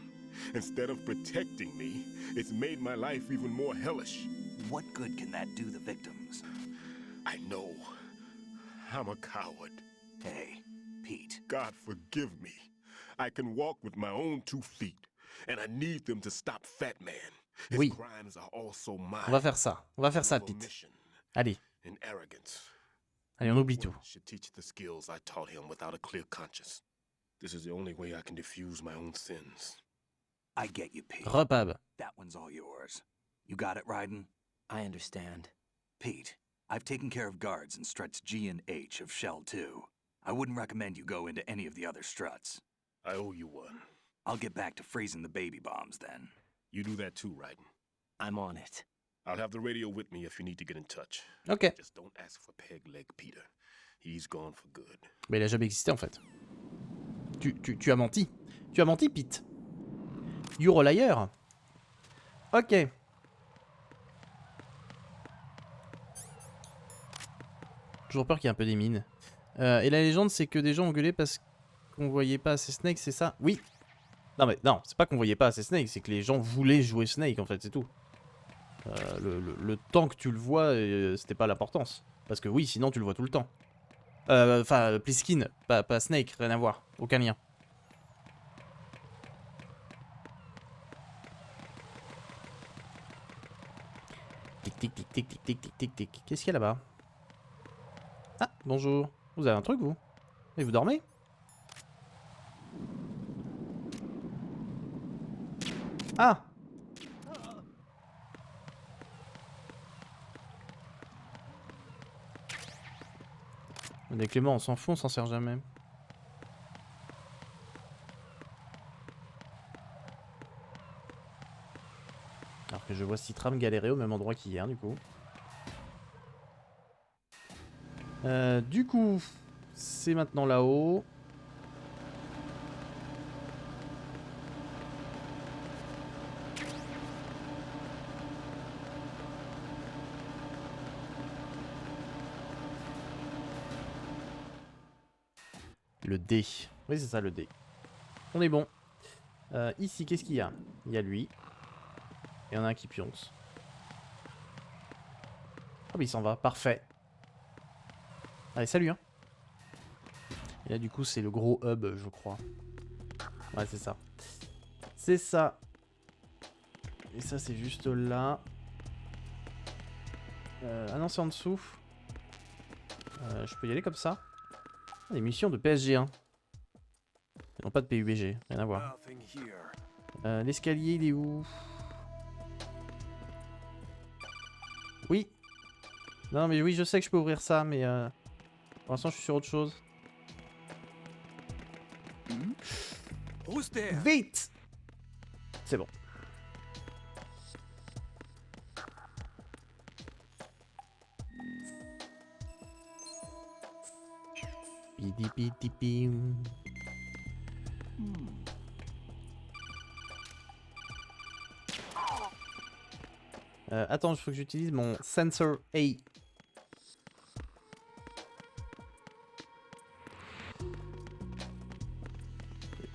Instead of protecting me, it's made my life even more hellish. What good can that do the victims? I know. I'm a coward. Hey, Pete. God forgive me. I can walk with my own 2 feet, and I need them to stop Fat Man. His Oui. crimes are also mine. On va faire ça. On va faire ça, Pete. Allez. And arrogance. Allez, on oublie tout. Should teach the skills I taught him without a clear conscience. This is the only way I can diffuse my own sins. I get you, Pete. Repab. That one's all yours. You got it, Raiden? I understand. Pete, I've taken care of guards in struts G and H of Shell 2. I wouldn't recommend you go into any of the other struts. I owe you one. I'll get back to freezing the baby bombs then. You do that too, Raiden. I'm on it. I'll have the radio with me if you need to get in touch. Ok. Just don't ask for Peg Leg Peter. He's gone for good. Mais il a jamais existé en fait. Tu as menti. Tu as menti, Pete. You're a liar. Ok. Toujours peur qu'il y ait un peu des mines. Et la légende, c'est que des gens ont gueulé parce qu'on voyait pas assez Snake, c'est ça? Oui. Non mais non, c'est pas qu'on voyait pas assez Snake, c'est que les gens voulaient jouer Snake en fait, c'est tout. Le temps que tu le vois, c'était pas l'importance. Parce que oui, sinon tu le vois tout le temps. Enfin, Pliskin, pas Snake, rien à voir, aucun lien. Tic tic tic tic tic tic tic tic tic. Qu'est-ce qu'il y a là-bas? Ah, bonjour. Vous avez un truc, vous? Et vous dormez? Ah! On est Clément, on s'en fout, on s'en sert jamais. Alors que je vois Citram galérer au même endroit qu'hier, du coup. Du coup, c'est maintenant là-haut. Le D. Oui, c'est ça, le D. On est bon. Ici, qu'est-ce qu'il y a? Il y a lui. Et il y en a un qui pionce. Ah, bah il s'en va. Parfait. Allez, salut, hein. Et là, du coup, c'est le gros hub, je crois. Ouais, c'est ça. C'est ça. Et ça, c'est juste là. Ah non, c'est en dessous. Je peux y aller comme ça. Ah, des missions de PSG, hein. Et non pas de PUBG, rien à voir. L'escalier, il est où? Oui. Non, mais oui, je sais que je peux ouvrir ça, mais pour l'instant, je suis sur autre chose. Vite! C'est bon. Pidi pidi pim. Attends, il faut que j'utilise mon sensor A.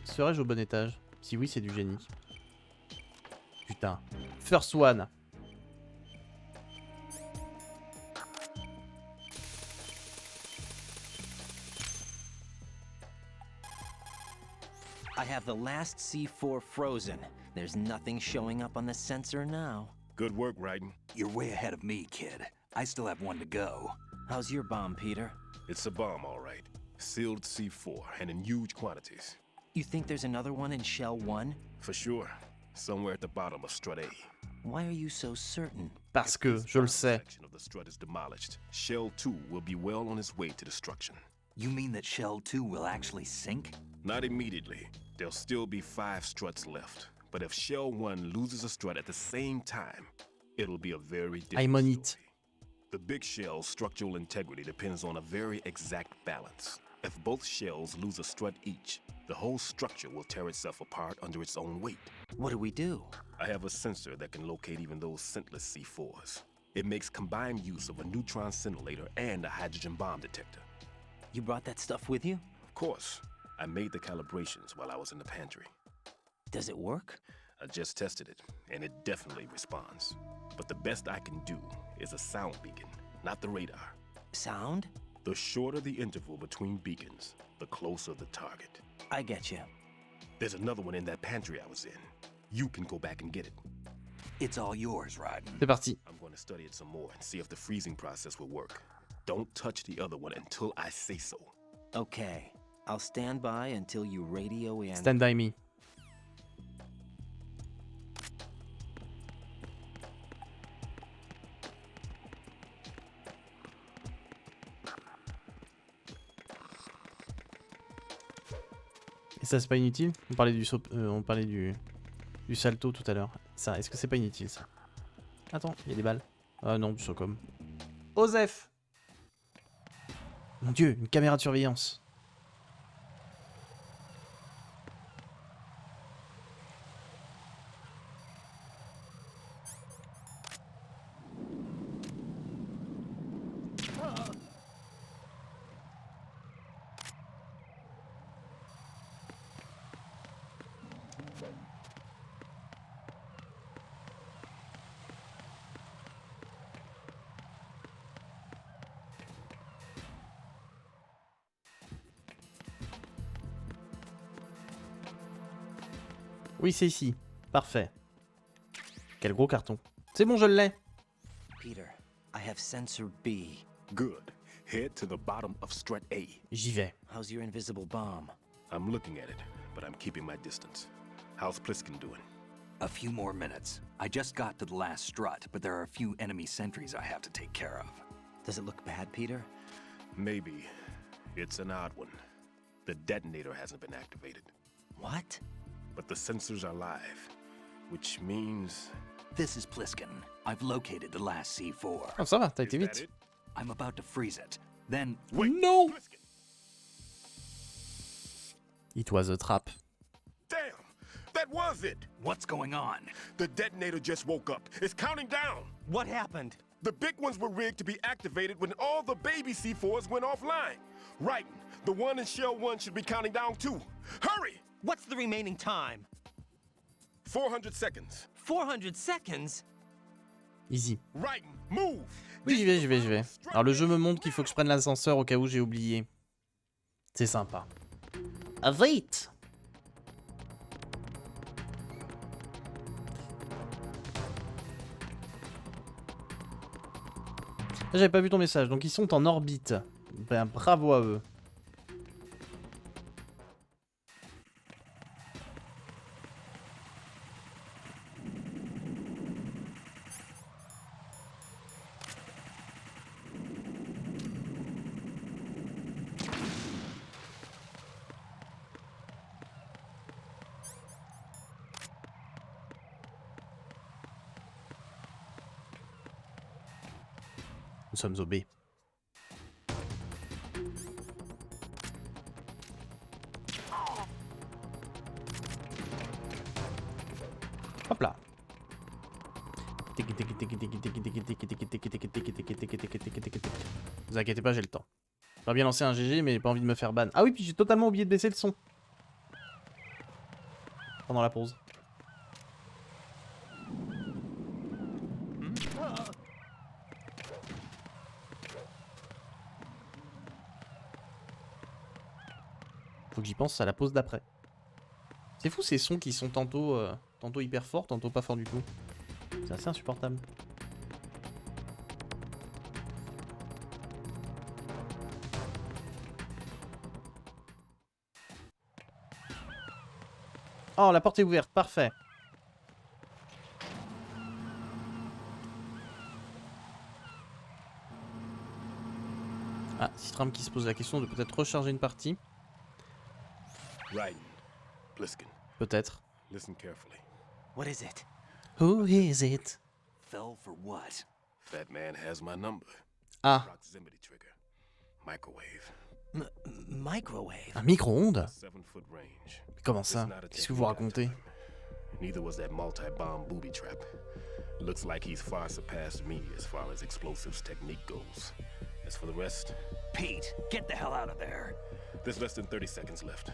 Serais-je au bon étage? Si oui, c'est du génie. Putain. First one. I have the last C4 frozen. There's nothing showing up on the sensor now. Good work, Raiden. You're way ahead of me, kid. I still have one to go. How's your bomb, Peter? It's a bomb, all right. Sealed C4, and in huge quantities. You think there's another one in Shell 1? For sure. Somewhere at the bottom of Strut A. Why are you so certain? Parce que je le sais. Section of the strut is demolished. Shell 2 will be well on its way to destruction. You mean that Shell 2 will actually sink? Not immediately. There'll still be 5 struts left. But if Shell 1 loses a strut at the same time, it'll be a very different I'm on story. it. The big shell's structural integrity depends on a very exact balance. If both shells lose a strut each, the whole structure will tear itself apart under its own weight. What do we do? I have a sensor that can locate even those scentless C4s. It makes combined use of a neutron scintillator and a hydrogen bomb detector. You brought that stuff with you? Of course, I made the calibrations while I was in the pantry. Does it work? I just tested it, and it definitely responds. But the best I can do is a sound beacon, not the radar. Sound? The shorter the interval between beacons, the closer the target. I get you. There's another one in that pantry I was in. You can go back and get it. It's all yours, Raiden. C'est parti. I'm going to study it some more and see if the freezing process will work. Don't touch the other one until I say so. Okay. I'll stand by until you radio in. Stand by me. Et ça, c'est pas inutile? On parlait du du salto tout à l'heure. Ça, est-ce que c'est pas inutile, ça? Attends, il y a des balles. Ah non, du SOCOM. Osef! Mon dieu, une caméra de surveillance. Oui, c'est ici. Parfait. Quel gros carton. C'est bon, je l'ai. Peter, I have sensor B. Good. Head to the bottom of strut A. J'y vais. How's your invisible bomb? I'm looking at it, but I'm keeping my distance. How's Pliskin doing? A few more minutes. I just got to the last strut, but there are a few enemy sentries I have to take care of. Does it look bad, Peter? Maybe. It's an odd one. The detonator hasn't been activated. What? But the sensors are live, which means... This is Pliskin. I've located the last C4. Ah, ça va, t'as été Is that vite. it? I'm about to freeze it. Then... Wait, No! Pliskin! It was a trap. Damn! That was it! What's going on? The detonator just woke up. It's counting down! What happened? The big ones were rigged to be activated when all the baby C4s went offline. Right. The one in Shell 1 should be counting down too. Hurry! What's the remaining time? 400 seconds. 400 seconds? Easy. Right. Move! Oui, j'y vais, j'y vais, j'y vais. Alors le jeu me montre qu'il faut que je prenne l'ascenseur au cas où j'ai oublié. C'est sympa. Vite! J'avais pas vu ton message, donc ils sont en orbite. Ben bravo à eux. Nous sommes au B. Hop là. Vous inquiétez pas, j'ai le temps. J'aurais bien lancé un GG, mais j'ai pas envie de me faire ban. Ah oui, puis j'ai totalement oublié de baisser le son. Pendant la pause. Faut que j'y pense à la pause d'après. C'est fou ces sons qui sont tantôt, tantôt hyper forts, tantôt pas forts du tout. C'est assez insupportable. Oh, la porte est ouverte, parfait. Ah, Citram qui se pose la question de peut-être recharger une partie. Right. Pliskin. Peut-être. Listen carefully. What is it? Who is it? Fell for what? That man has my number. Ah, Proximity trigger. Microwave. Microwave? un micro-ondes? 7-foot range. Comment ça? Qu'est-ce que vous racontez? Neither was that multi-bomb booby trap. Looks like he's far surpassed me as far as explosives technique goes. As for the rest, Pete, get the hell out of there. there's less than 30 seconds left.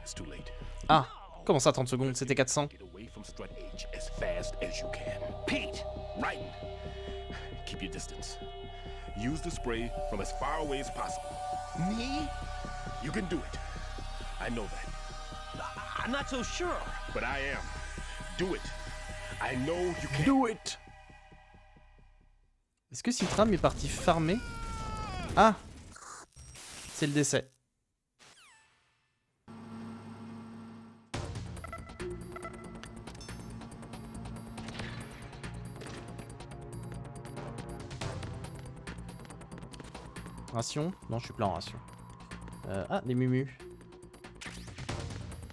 It's too late. Ah, comment ça 30 secondes? C'était 400. Get away from strut H as fast as you can. Pete! Right. Keep your distance. Use the spray from as far away as possible. Me? You can do it. I know that. I'm not so sure. But I am. Do it. I know you can. Do it! Est-ce que Citram est parti farmer? Ah! C'est le décès. Ration? Non, je suis plein en ration. Ah, des mumus.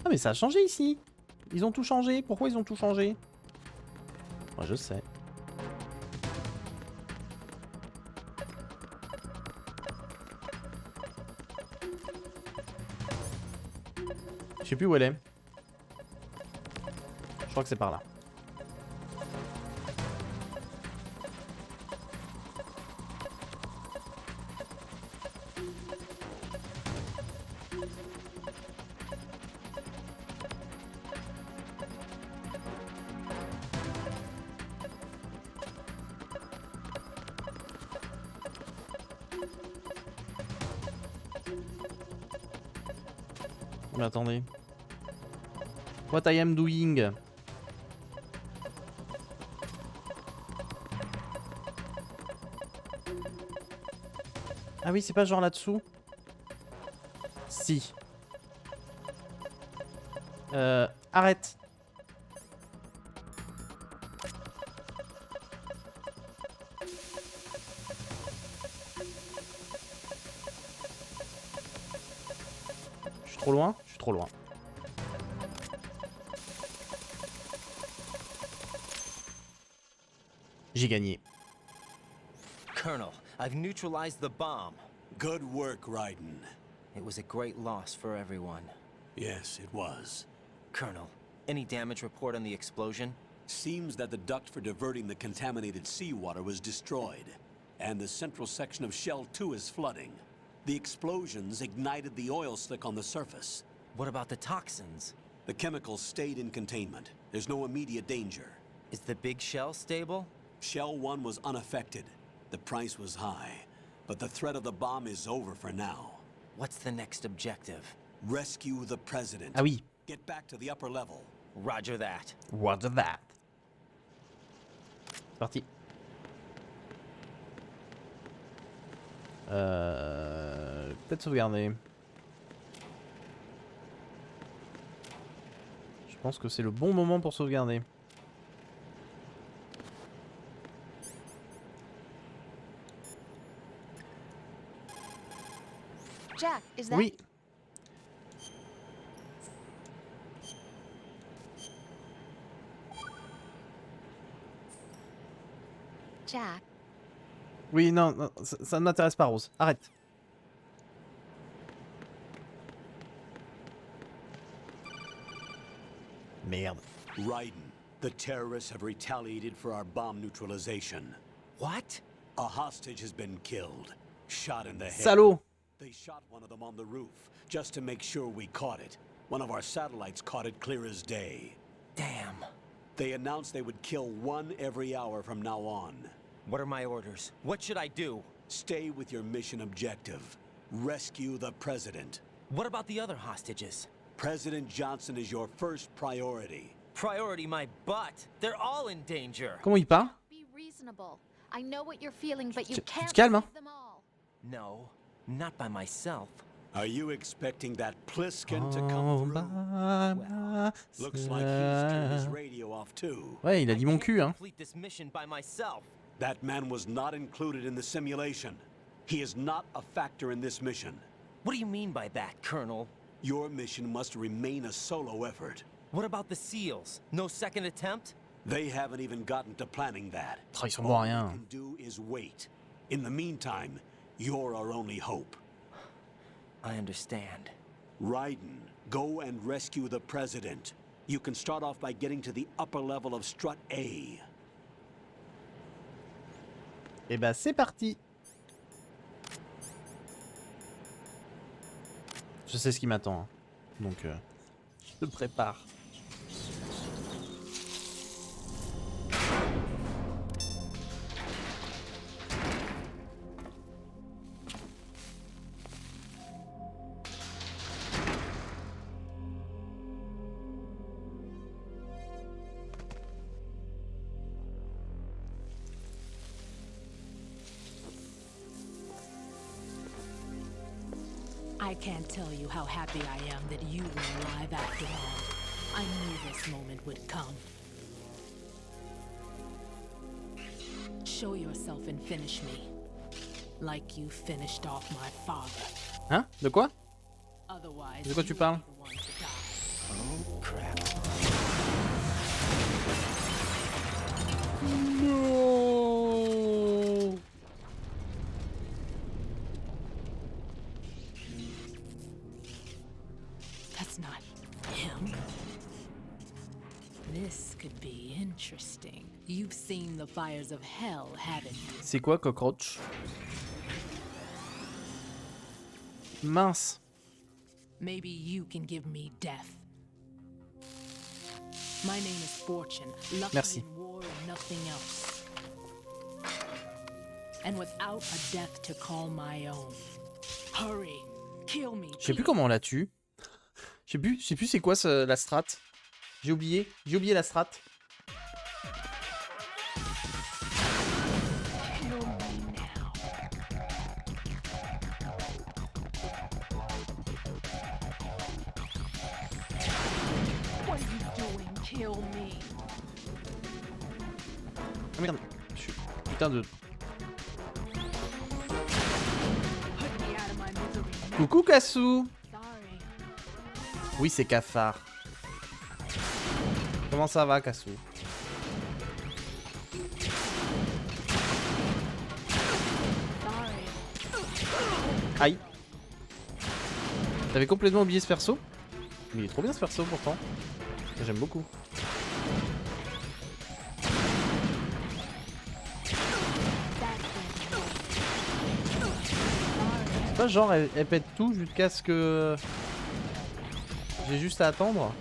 Ah, mais ça a changé ici! Ils ont tout changé. Pourquoi ils ont tout changé? Moi, je sais. Je sais plus où elle est. Je crois que c'est par là. Mais attendez. What I am doing. Ah oui, c'est pas genre là-dessous? Si. Arrête. Je suis trop loin? Je suis trop loin. J'ai gagné. Colonel, I've neutralized the bomb. Good work, Raiden. It was a great loss for everyone. Yes, it was. Colonel, any damage report on the explosion? Seems that the duct for diverting the contaminated seawater was destroyed, and the central section of Shell 2 is flooding. The explosions ignited the oil slick on the surface. What about the toxins? The chemicals stayed in containment. There's no immediate danger. Is the big shell stable? Shell 1 was unaffected. The price was high, but the threat of the bomb is over for now. What's the next objective? Rescue the president. Ah oui. Get back to the upper level. Roger that. What that? C'est parti. Peut-être sauvegarder. Je pense que c'est le bon moment pour sauvegarder. Jack, is that Oui. Jack? Oui, non, non, ça ne m'intéresse pas, Rose. Arrête. Merde. Raiden, the terrorists have retaliated for our bomb neutralization. What? A hostage has been killed. Shot in the head. Salaud. They shot one of them on the roof, just to make sure we caught it. One of our satellites caught it clear as day. Damn. They announced they would kill one every hour from now on. What are my orders? What should I do? Stay with your mission objective. Rescue the president. What about the other hostages? President Johnson is your first priority. Priority my butt. They're all in danger. Comment il parle? Be reasonable. I know what you're feeling, but you Tu can't te calmes, hein? save them all. No, not by myself. Are you expecting that Pliskin to Oh, come through? bah, Looks like he's turned his radio off too. Ouais, il a dit mon cul, hein. Complete this mission by myself. That man was not included in the simulation. He is not a factor in this mission. What do you mean by that, Colonel? Your mission must remain a solo effort. What about the SEALs? No second attempt? They haven't even gotten to planning that. Oh, ils sont bons à All we rien. can do is wait. In the meantime, you're our only hope. I understand. Raiden, go and rescue the president. You can start off by getting to the upper level of Strut A. Et bah c'est parti. Je sais ce qui m'attend, hein. Donc je me prépare. I can't tell you how happy I am that you were alive after all. I knew this moment would come. Show yourself and finish me. Like you finished off my father. Hein? De quoi? Otherwise, De quoi tu you parles? will be the one to die. Oh, crap. No. That's not him. This could be interesting. You've seen the fires of hell, haven't you? C'est quoi, cockroach? Mince. Maybe you can give me death. My name is Fortune. Lucky Merci. in war and nothing else. And without a death to call my own. Hurry, kill me. Je sais plus please. comment on la tue. Je sais plus c'est quoi la strat. J'ai oublié la strat. Ah merde, je suis... Putain de... Coucou Kassou. Oui, c'est cafard. Comment ça va, Kassou? Aïe. T'avais complètement oublié ce perso? Mais il est trop bien ce perso pourtant. J'aime beaucoup. C'est pas genre elle pète tout jusqu'à ce que... J'ai juste à attendre.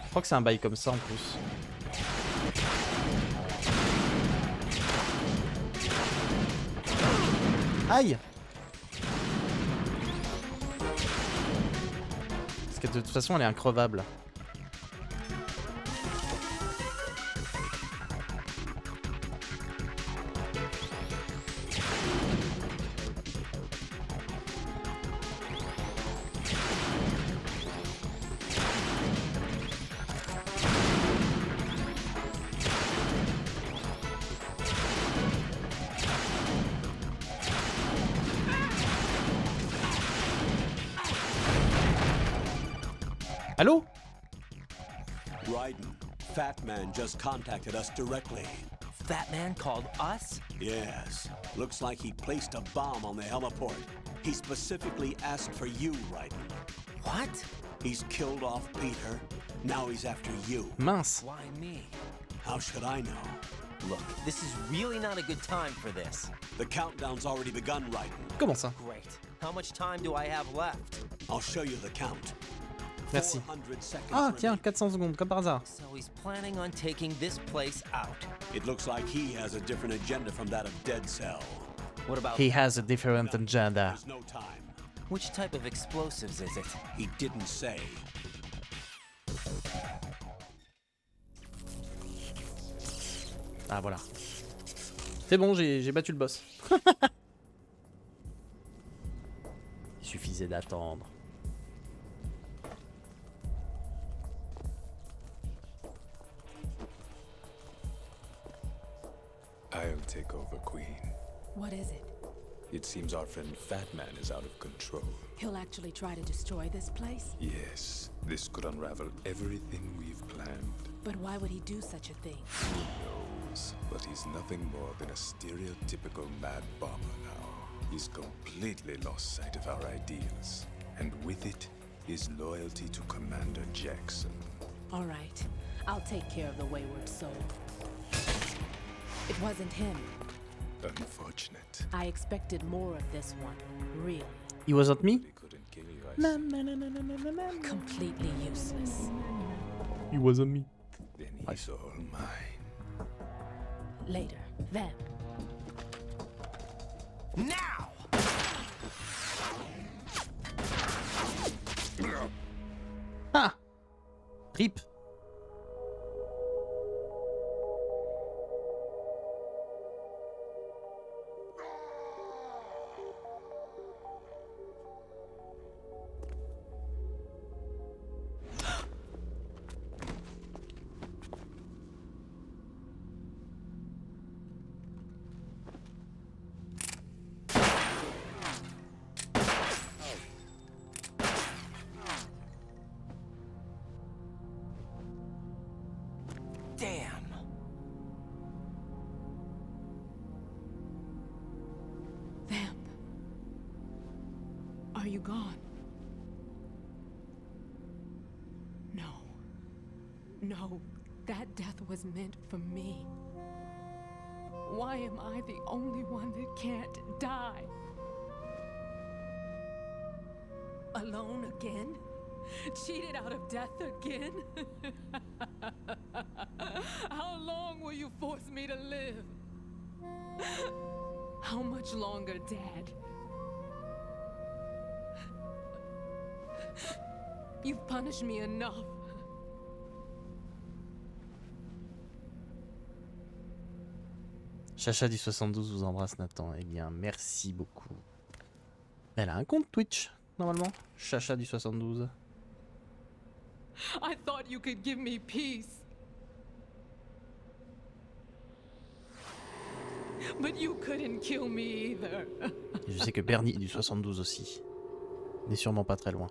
Je crois que c'est un bail comme ça en plus. Aïe! Parce que de toute façon elle est increvable. Allô? Raiden, Fat Man just contacted us directly. Fat Man called us? Yes. Looks like he placed a bomb on the heliport. He specifically asked for you, Raiden. What? He's killed off Peter. Now he's after you. Mince. Why me? How should I know? Look, this is really not a good time for this. The countdown's already begun, Raiden. Comment ça? Great. How much time do I have left? I'll show you the count. Merci. 400 seconds Ah tiens, remaining. 400 secondes, comme par hasard. So he's planning on taking this place out. It looks like he has a different agenda from that of Dead Cell. What about... He has a different agenda. There's no time. Which type of explosives is it? He didn't say. Ah voilà. C'est bon, j'ai battu le boss. Il suffisait d'attendre. I'll take over, Queen. What is it? It seems our friend Fat Man is out of control. He'll actually try to destroy this place? Yes, this could unravel everything we've planned. But why would he do such a thing? Who knows? But he's nothing more than a stereotypical mad bomber now. He's completely lost sight of our ideals. And with it, his loyalty to Commander Jackson. All right, I'll take care of the wayward soul. It wasn't him. Unfortunate. I expected more of this one, really. It wasn't me? He couldn't kill you, I see. Completely useless. It wasn't me. Then he's all mine. Later, then. Now! Ah! Rip. Damn! Vamp. Are you gone? No. No, that death was meant for me. Why am I the only one that can't die? Alone again? Cheated out of death again? How long will you force me to live? How much longer, Dad? You've punished me enough. Chacha du 72 vous embrasse, Nathan. Eh bien, merci beaucoup. Elle a un compte Twitch, normalement. Chacha du 72. I thought you could give me peace. But you couldn't kill me either. Et je sais que Bernie du 72 aussi. N'est sûrement pas très loin.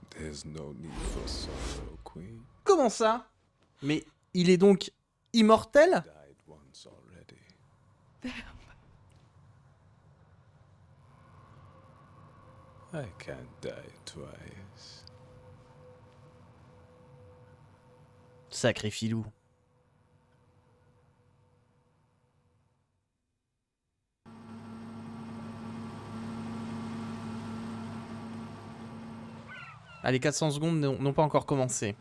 There's no need for sorrow, Queen. Comment ça? Mais il est donc immortel? Died once already. I can't die twice. Sacré filou. Allez, 400 secondes n'ont pas encore commencé.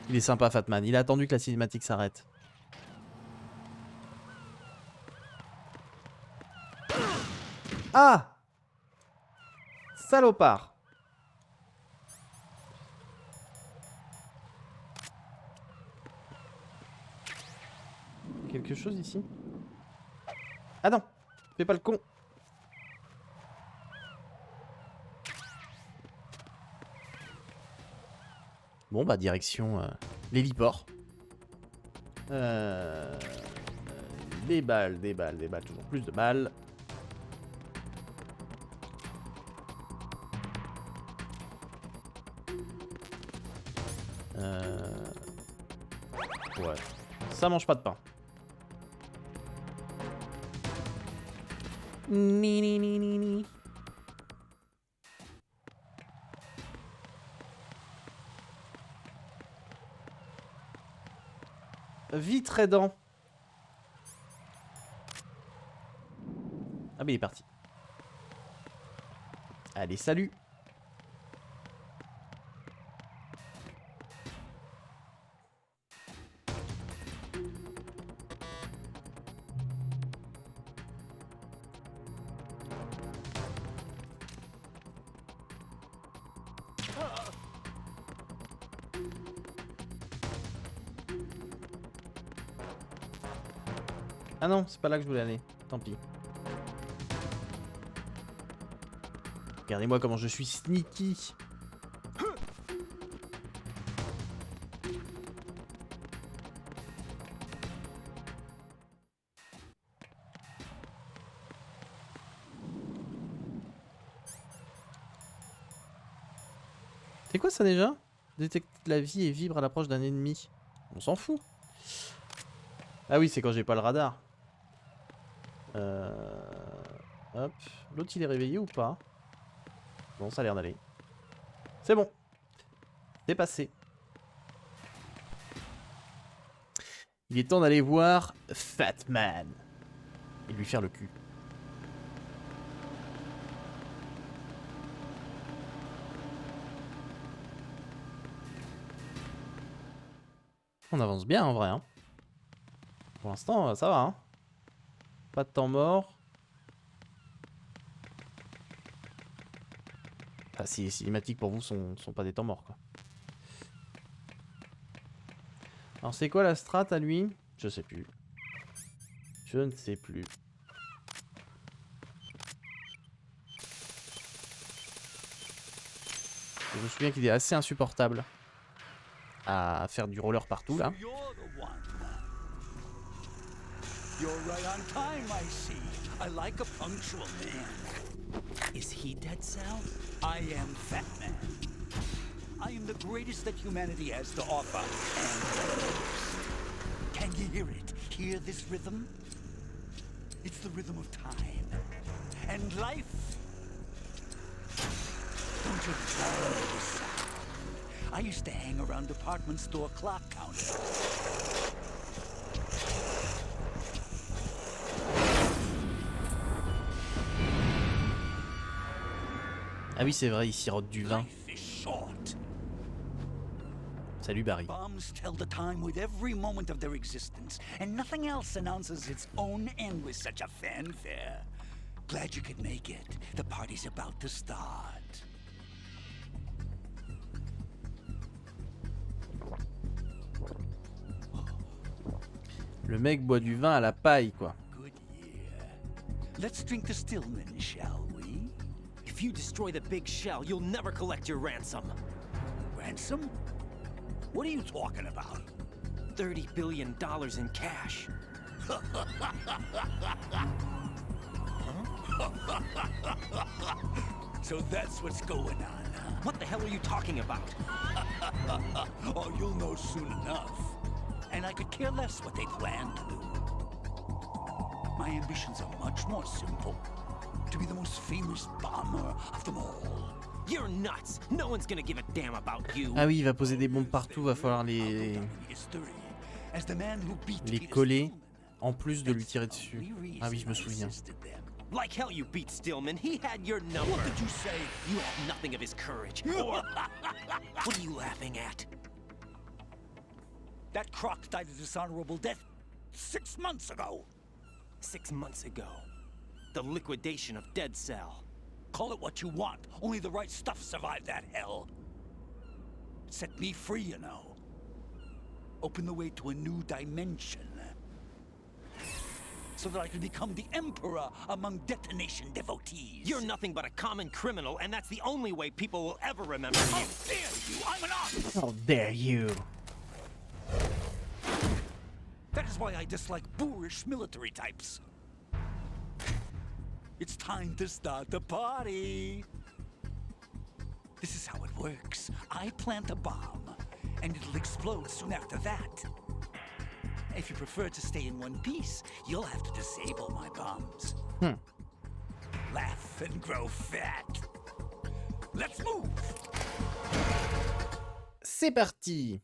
Il est sympa, Fatman. Il a attendu que la cinématique s'arrête. Ah! Salopard! Quelque chose ici? Ah non! Fais pas le con! Bon bah direction l'héliport. Des balles, toujours plus de balles. Ouais, ça mange pas de pain. Ni ni ni ni ni. Vitre aidant. Ah mais il est parti. Allez, salut. Ah non, c'est pas là que je voulais aller. Tant pis. Regardez-moi comment je suis sneaky. C'est quoi ça déjà? Détecte la vie et vibre à l'approche d'un ennemi. On s'en fout. Ah oui, c'est quand j'ai pas le radar. Hop. L'autre il est réveillé ou pas? Bon, ça a l'air d'aller. C'est bon. C'est passé. Il est temps d'aller voir Fatman. Et lui faire le cul. On avance bien en vrai. Hein. Pour l'instant, ça va. Hein. Pas de temps mort. Enfin, si les cinématiques pour vous sont pas des temps morts, quoi. Alors, c'est quoi la strat à lui? Je sais plus. Je ne sais plus. Je me souviens qu'il est assez insupportable à faire du roller partout, là. You're right on time, I see. I like a punctual man. Is he Dead Cell? I am Fat Man. I am the greatest that humanity has to offer, and the worst. Can you hear it? Hear this rhythm? It's the rhythm of time and life. Don't you tell me this sound. I used to hang around department store clock counters. Ah oui, c'est vrai, il sirote du vin. Life is short. Salut Barry. Bombs tell the time with every moment of their existence, and nothing else announces its own end with such a fanfare. Glad you could make it. The party's about to start. Le mec boit du vin à la paille, quoi. Good year. Let's drink the Stillman, shall we? If you destroy the big shell, you'll never collect your ransom. Ransom? What are you talking about? $30 billion in cash. So that's what's going on, huh? What the hell are you talking about? Oh, you'll know soon enough. And I could care less what they plan to do. My ambitions are much more simple. To be the most famous bomber of them all. You're nuts! No one's gonna give a damn about you. Ah oui, il va poser des bombes partout, va falloir les coller, en plus de lui tirer dessus. Ah oui, je me souviens. Like hell you beat Stillman. He had your number. What did you say? You have nothing of his courage. Or... What are you laughing at? That croc died a dishonorable death 6 months ago. 6 months ago. The liquidation of Dead Cell. Call it what you want. Only the right stuff survived that hell. Set me free, you know. Open the way to a new dimension. So that I can become the emperor among detonation devotees. You're nothing but a common criminal, and that's the only way people will ever remember you. How dare you! I'm an artist! How dare you! That is why I dislike boorish military types. It's time to start the party. This is how it works. I plant a bomb, and it'll explode soon after that. If you prefer to stay in one piece, you'll have to disable my bombs. Laugh and grow fat. Let's move! C'est parti!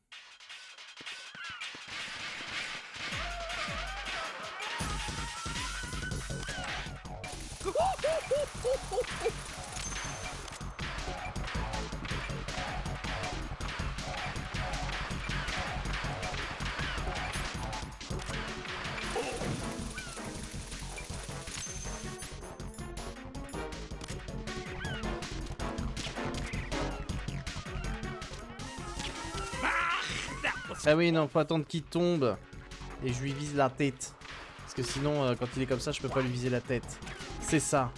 Ah oui, non, faut attendre qu'il tombe et je lui vise la tête. Parce que sinon, quand il est comme ça, je peux pas lui viser la tête. C'est ça.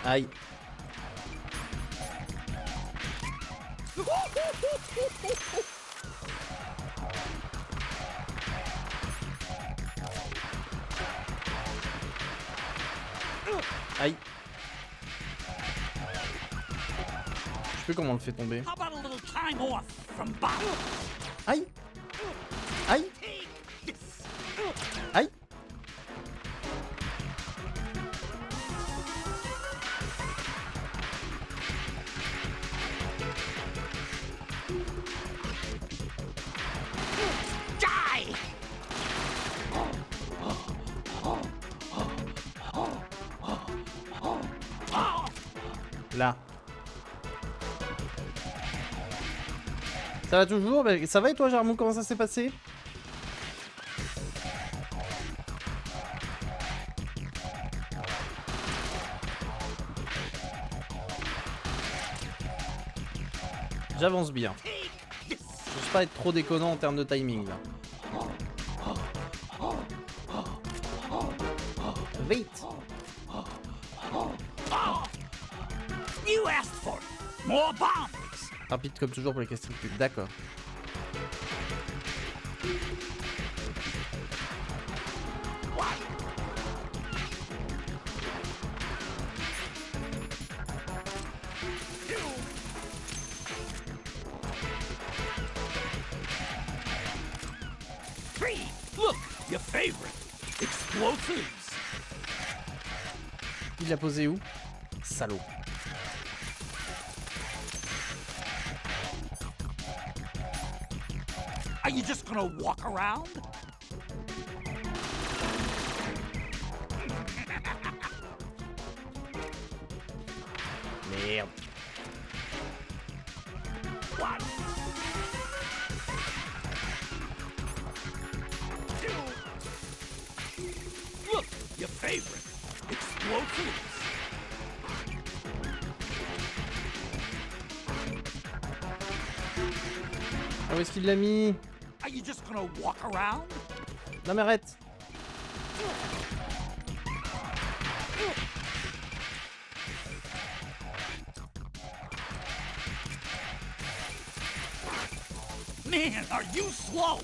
Aïe. Aïe. Je sais plus comment on le fait tomber. Aïe. Aïe. Aïe. Là. Ça va toujours? Ça va et toi, Jarmou? Comment ça s'est passé? J'avance bien. Je n'ose pas être trop déconnant en termes de timing là. Vite. You asked for it. More bombs. Rapide comme toujours pour les questions pub, d'accord. Look, your favorite. Explosives! Il l'a posé où? Salaud. Are you just gonna walk around? Merde. What? Look, your favorite. Explosives. Ah, où est-ce qu'il l'a mis? Are you just gonna walk around? Non mais arrête. Man, are you slow?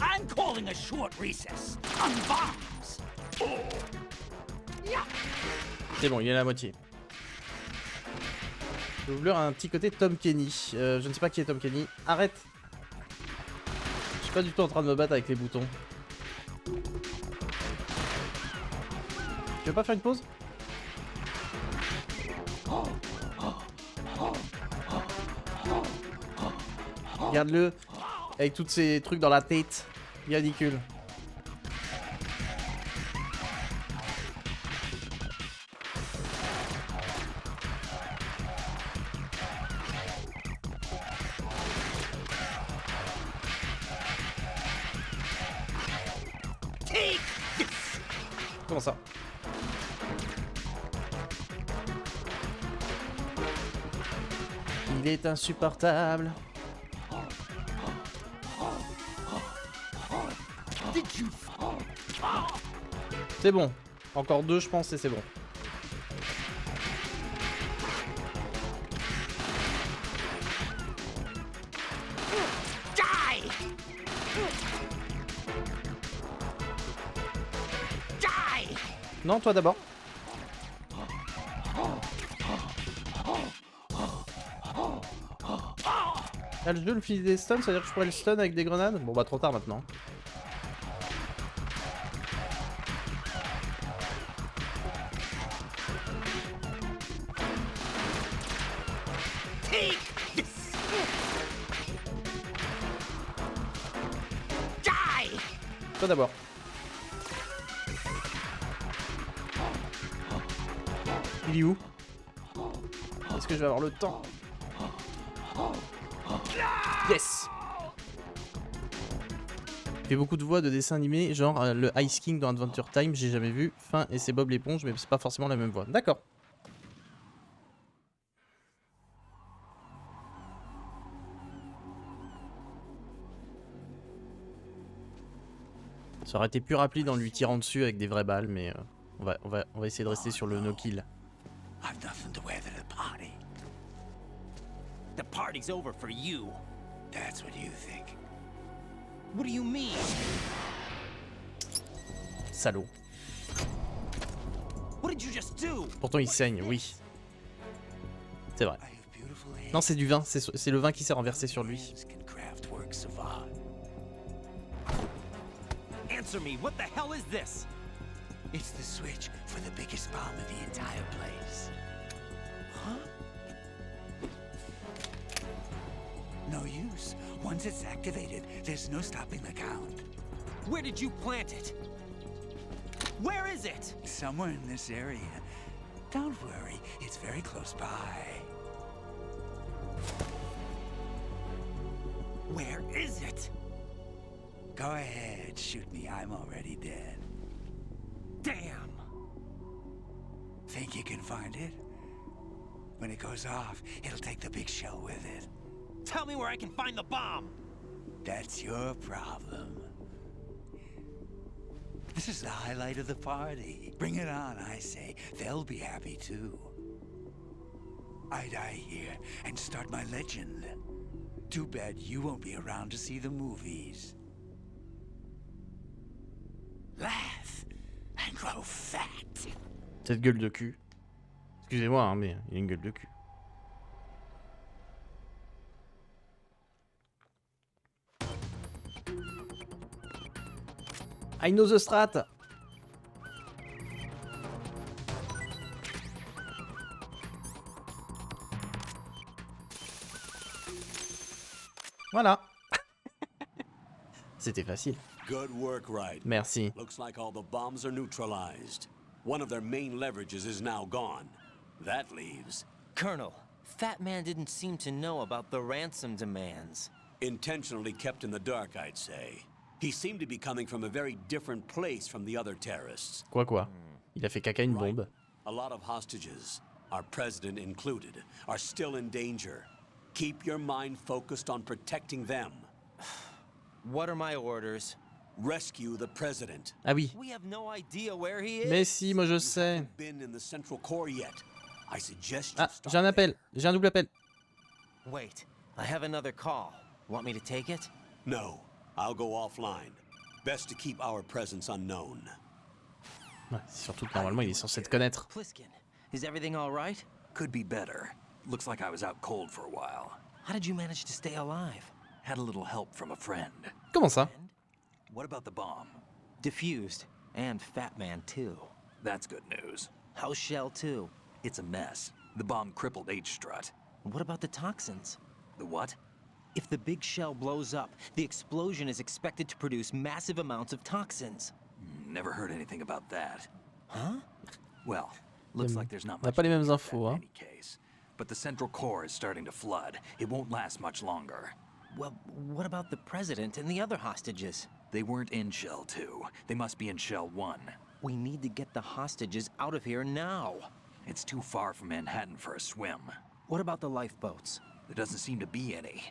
I'm calling a short recess on bombs. Oh. Yeah. C'est bon, il est à la moitié. Le doubleur a un petit côté Tom Kenny. Je ne sais pas qui est Tom Kenny. Arrête. Je suis pas du tout en train de me battre avec les boutons. Tu veux pas faire une pause? Regarde-le. Avec tous ces trucs dans la tête. Ridicule. Comment ça? Il est insupportable. C'est bon. Encore deux, je pense, et c'est bon. Non, toi d'abord. Ah, le jeu, le fil des stuns, ça veut dire que je pourrais le stun avec des grenades? Bon bah trop tard maintenant. Toi d'abord. Il est où? Est-ce que je vais avoir le temps? Yes! Il fait beaucoup de voix de dessins animés, genre le Ice King dans Adventure Time, j'ai jamais vu. Fin et c'est Bob l'éponge, mais c'est pas forcément la même voix. D'accord. Ça aurait été plus rapide en lui tirant dessus avec des vraies balles, mais on va essayer de rester sur le no-kill. I've nothing to wear to the party. The party's over for you. That's what you think. What do you mean? Salaud. What did you just do? Pourtant il saigne, oui. C'est vrai. Non, c'est du vin, c'est le vin qui s'est renversé sur lui. Answer me, what the hell is this? It's the switch for the biggest bomb in the entire place. Huh? No use. Once it's activated, there's no stopping the count. Where did you plant it? Where is it? Somewhere in this area. Don't worry, it's very close by. Where is it? Go ahead, shoot me, I'm already dead. Damn! Think you can find it? When it goes off, it'll take the big show with it. Tell me where I can find the bomb! That's your problem. This is the highlight of the party. Bring it on, I say. They'll be happy too. I die here and start my legend. Too bad you won't be around to see the movies. Laugh and grow fat. Cette gueule de cul. Excusez-moi, hein, mais il a une gueule de cul. I know the strat. Voilà. C'était facile. Good work, Wright. Merci. Looks like all the bombs are neutralized. One of their main leverages is now gone. That leaves... Colonel, Fat Man didn't seem to know about the ransom demands. Intentionally kept in the dark, I'd say. He seemed to be coming from a very different place from the other terrorists. Quoi. Il a fait caca une bombe. A lot of hostages, our president included, are still in danger. Keep your mind focused on protecting them. What are my orders? Rescue the president. Ah oui. We have no idea where he is. Mais si, moi je sais. Been in the central core yet? I suggest Ah, j'ai un appel. J'ai un double appel. Wait, I have another call. Want me to take it? No, I'll go offline. Best to keep our presence unknown. Ouais, surtout que normalement il est censé te connaître. Pliskin, is everything all right? Could be better. Looks like I was out cold for a while. How did you manage to stay alive? Had a little help from a friend. Comment ça? What about the bomb? Diffused. And Fat Man, too. That's good news. How's Shell, too? It's a mess. The bomb crippled H-Strut. What about the toxins? The what? If the big shell blows up, the explosion is expected to produce massive amounts of toxins. Never heard anything about that. Huh? Well, looks like there's not On n'a much pas les to mêmes do infos, in hein. any case. But the central core is starting to flood. It won't last much longer. Well, what about the president and the other hostages? They weren't in Shell 2. They must be in Shell 1. We need to get the hostages out of here now. It's too far from Manhattan for a swim. What about the lifeboats? There doesn't seem to be any.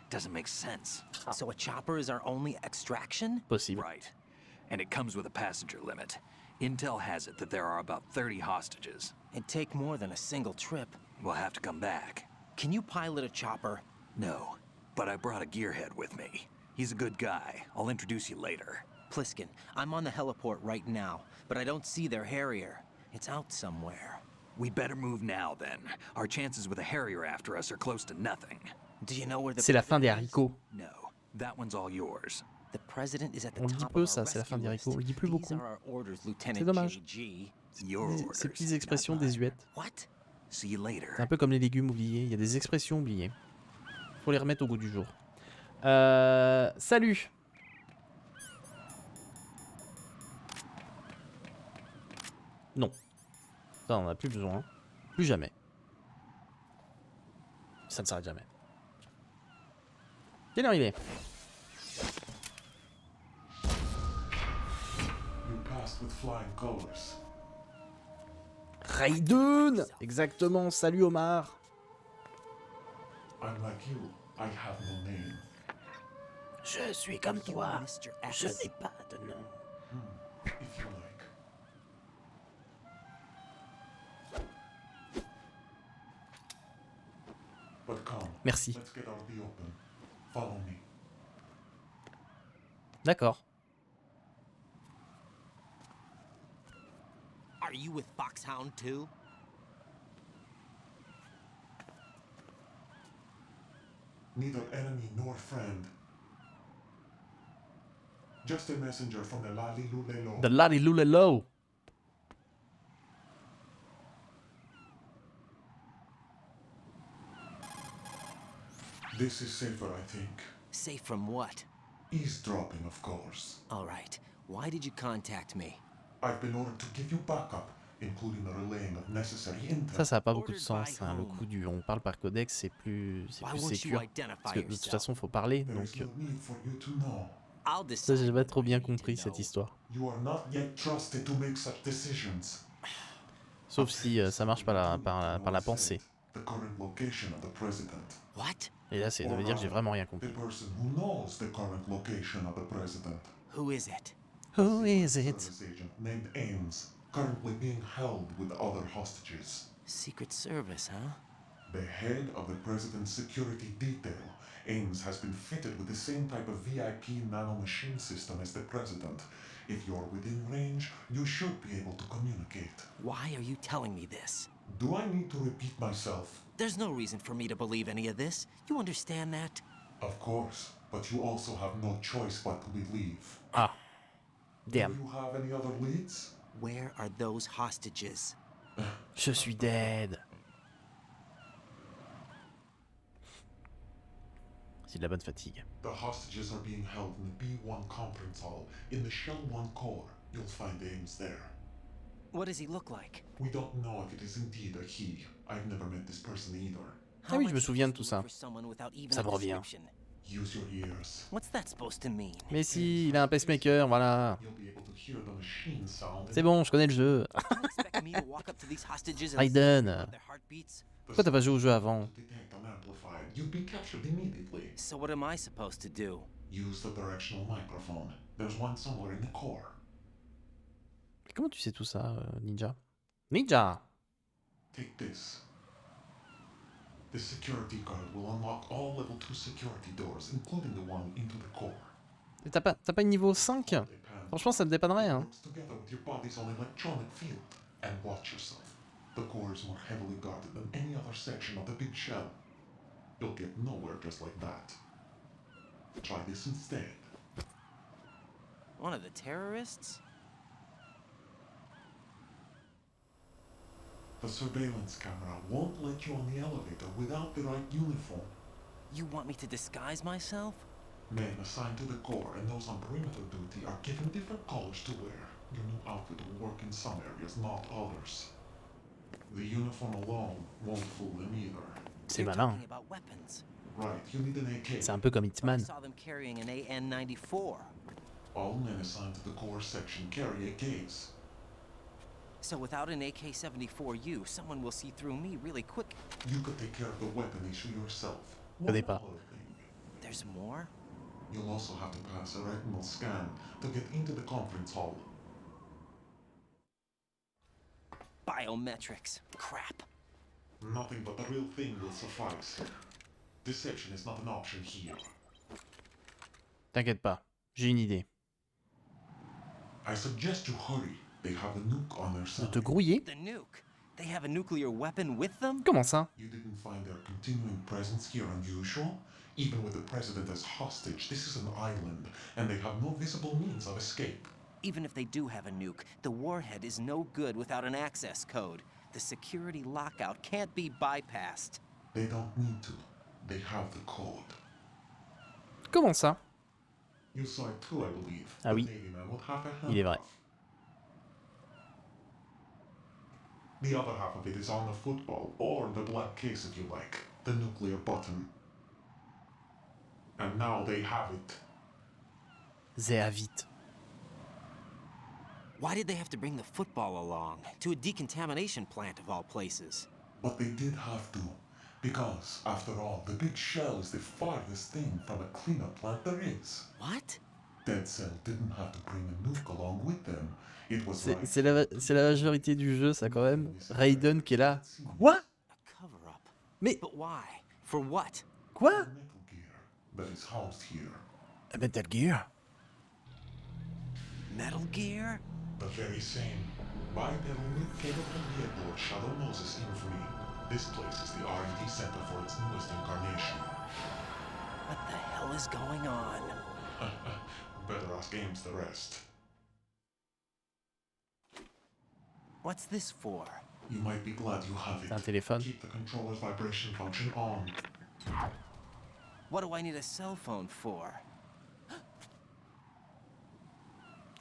Doesn't make sense. So a chopper is our only extraction? Possible. Right. And it comes with a passenger limit. Intel has it that there are about 30 hostages. It'd take more than a single trip. We'll have to come back. Can you pilot a chopper? No, but I brought a gearhead with me. He's a good guy. I'll introduce you later. Pliskin, I'm on the heliport right now, but I don't see their Harrier. It's out somewhere. We better move now, then. Our chances with a Harrier after us are close to nothing. Do you know where the C'est la fin des president is? haricots. No, that one's all yours. The president is at the On le dit top peu of ça, our c'est la fin des rescue haricots. On le dit plus list. These beaucoup. are our orders, C'est Lieutenant dommage. JG. Your orders. Ces petites expressions désuètes. What? See you later. C'est un peu comme les légumes oubliés. Il y a des expressions oubliées. Faut les remettre au goût du jour. Salut. Non. Ça, on en a plus besoin. Plus jamais. Ça ne s'arrête jamais. Quelle heure il est? You passed with flying colors. Raiden. Exactement, salut Omar. I'm like you. I have no name. Je suis comme toi. Mr. X. Je n'ai pas de nom. If you like. But come. Merci. Let's get out of the open. Follow me. D'accord. Are you with Foxhound too? Neither enemy nor friend. Just a messenger from the Lali Lulelo. The Lali Lulelo. This is safer, I think. Safe from what? Eavesdropping, of course. All right. Why did you contact me? I've been ordered to give you backup, including the relaying of necessary intel. Ça a pas beaucoup de sens. Hein. Le coup du on parle par codex, c'est plus sécure. Parce que de toute façon, faut parler. There Donc, is no need for you to know. I'll ça, decide. j'ai pas trop bien compris cette histoire. You are not yet trusted to make such decisions. Sauf si ça marche par la pensée. The current location of the president. What? Et là, ça veut dire que j'ai vraiment rien The compris. person who knows the current location of the president. Who is it? Who is it? Service agent named Ames, currently being held with other hostages. Secret Service, huh? The head of the president's security detail, Ames has been fitted with the same type of VIP nanomachine system as the president. If you're within range, you should be able to communicate. Why are you telling me this? Do I need to repeat myself? There's no reason for me to believe any of this. You understand that? Of course, but you also have no choice but to believe. Ah. Damn. Do you have any other leads? Where are those hostages? Je suis dead. C'est de la bonne fatigue. The hostages are being held in the B1 conference hall in the Shell 1 core. You'll find Ames there. What does he look like? We don't know if it is indeed a he. I've never met this person either. Ah oui, je me souviens de tout ça. Ça me revient. Use your ears. What's that supposed to mean? Mais si, il a un pacemaker, voilà. You'll be able to hear the machine sound. C'est bon, je connais le jeu. Raiden. Pourquoi t'as pas joué au jeu avant? Detect unamplified. You'll be captured immediately. So what am I supposed to do? Use the directional microphone. There's one somewhere in the core. Comment tu sais tout ça, Ninja? Ninja! Take this. This security card will unlock all level 2 security doors, including the one into the core. Et t'as pas une niveau 5? Franchement, ça me dépannerait, hein. Works together with your body's own electronic field. And watch yourself. The core is more heavily guarded than any other section of the big shell. You'll get nowhere just like that. Try this instead. One of the terrorists? The surveillance camera won't let you on the elevator without the right uniform. You want me to disguise myself? Men assigned to the core and those on perimeter duty are given different colors to wear. Your new outfit will work in some areas, not others. The uniform alone won't fool them either. C'est malin. Right, you need an AK. C'est un peu comme Hitman. I saw them carrying an AN-94. All men assigned to the core section carry AKs. So without an AK-74U, someone will see through me really quick. You could take care of the weapon issue yourself. Connais pas. There's more? You'll also have to pass a retinal scan to get into the conference hall. Biometrics. Crap. Nothing but the real thing will suffice. Deception is not an option here. T'inquiète pas, j'ai une idée. I suggest you hurry. They have a nuke on their De side. te grouiller? The nuke? They have a nuclear weapon with them? Comment ça? You didn't find their continuing presence here unusual? Even with the president as hostage, this is an island, and they have no visible means of escape. Even if they do have a nuke, the warhead is no good without an access code. The security lockout can't be bypassed. They don't need to. They have the code. Comment ça? You saw it too, I believe. Ah oui. The Navy man would have a hand Il est vrai. off. The other half of it is on the football, or the black case if you like, the nuclear button. And now they have it. Sehr vite. Why did they have to bring the football along? To a decontamination plant of all places. But they did have to, because, after all, the big shell is the farthest thing from a cleanup plant there is. What? Dead Cell didn't have to bring a nuke along with them. It was right. C'est la majorité du jeu, ça quand même. Raiden qui est là. Quoi? A cover-up. Mais But why? For what? quoi? Metal Gear that is housed here. Metal Gear? Metal Gear? The very same. Bipedal nuke-capable vehicle of Shadow Moses infamy. This place is the R&D center for its newest incarnation. What the hell is going on? Better ask Ames the rest. What's this for? You might be glad you have C'est un it. téléphone. Keep the controller's vibration function on. What do I need a cell phone for?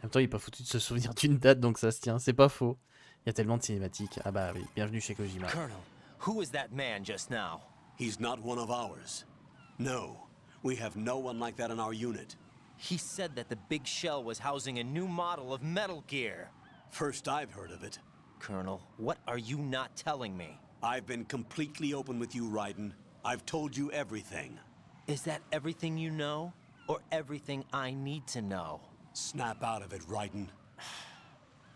En même temps, il est pas foutu de se souvenir d'une date, donc ça se tient. C'est pas faux. Il y a tellement de cinématiques. Ah bah oui, bienvenue chez Kojima. Colonel, who was that man just now? He's not one of ours. No, we have no one like that in our unit. He said that the big shell was housing a new model of Metal Gear. First I've heard of it. Colonel, what are you not telling me? I've been completely open with you, Raiden. I've told you everything. Is that everything you know? Or everything I need to know? Snap out of it, Raiden.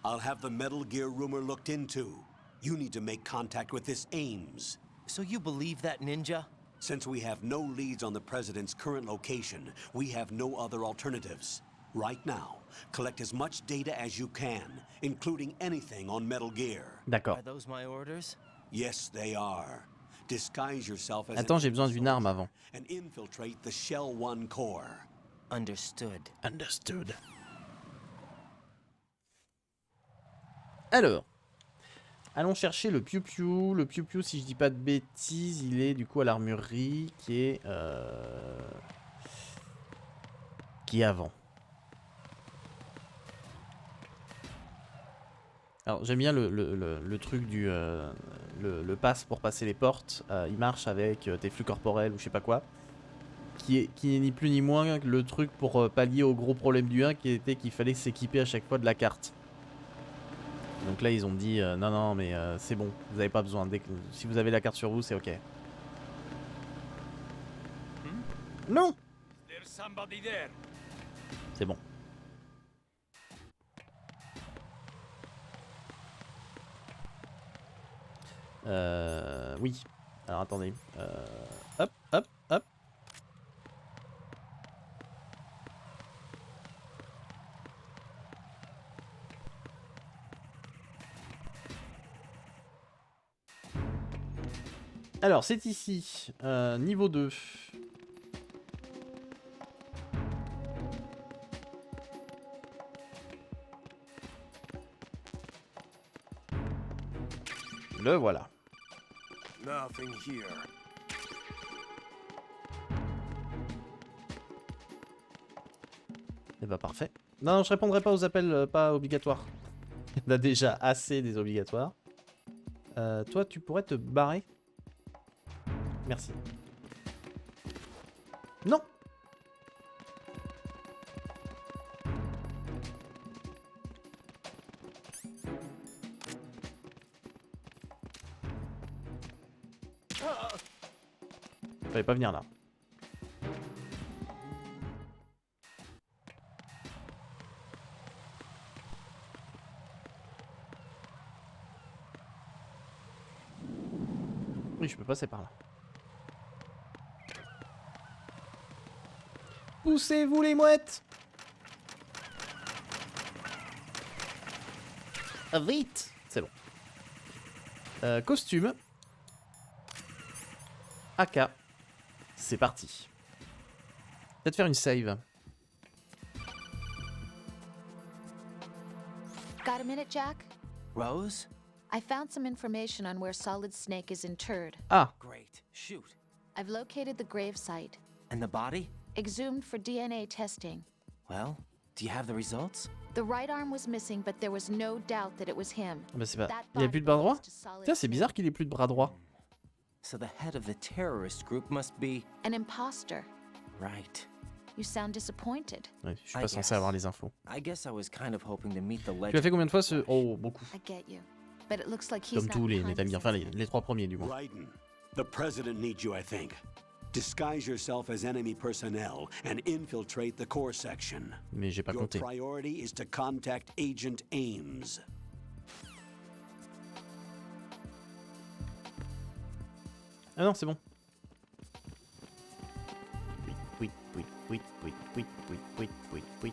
I'll have the Metal Gear rumor looked into. You need to make contact with this Ames. So you believe that, Ninja? Since we have no leads on the President's current location, we have no other alternatives. Right now, collect as much data as you can, including anything on Metal Gear. D'accord. Are those my orders? Yes, they are. Disguise yourself as Attends, j'ai besoin d'une arme avant. and infiltrate the Shell 1 core. Understood. Understood. Alors, allons chercher le piou-piou. Le piou-piou, si je dis pas de bêtises, il est du coup à l'armurerie qui est avant. Alors j'aime bien le truc du le pass pour passer les portes. Il marche avec tes flux corporels ou je sais pas quoi. Qui est ni plus ni moins que le truc pour pallier au gros problème du 1 qui était qu'il fallait s'équiper à chaque fois de la carte. Donc là ils ont dit non non mais c'est bon, vous avez pas besoin. Si vous avez la carte sur vous c'est ok. Non. C'est bon. Oui. Alors attendez. Hop, hop, hop. Alors c'est ici. Niveau 2. Le voilà. Nothing here. Et bah parfait. Non, je répondrai pas aux appels pas obligatoires. Il y en a déjà assez des obligatoires. Toi, tu pourrais te barrer? Merci. Non. Fallait pas venir là. Oui, je peux passer par là. Poussez-vous les mouettes! Vite! C'est bon. Costume. AK. C'est parti. Peut-être faire une save. Got a minute, Jack? Rose? I found some information on where Solid Snake is interred. Ah! Great. Shoot. I've located the grave site. And the body? Exhumed for DNA testing. Well, do you have the results? The right arm was missing, but there was no doubt that it was him. Bah c'est pas... That Il a body plus de bras droit? belongs to Solid Tiens, c'est bizarre Snake. qu'il ait plus de bras droit. So the head of the terrorist group must be... An imposter. Right. You sound disappointed. Ouais, je suis pas censé avoir les infos. I guess I was kind of hoping to meet the Tu l'as legend. fait combien de fois ce... Oh, beaucoup. I get you. But it looks like he's Comme not tous les behind Metal this Gear. Enfin, incident. les 3 premiers du moins. Raiden, the president needs you, I think. Disguise yourself as enemy personnel and infiltrate the core section. Mais j'ai pas Your compté. priority is to contact Agent Ames. Ah non, c'est bon. Oui, oui, oui, oui, oui, oui, oui, oui, oui.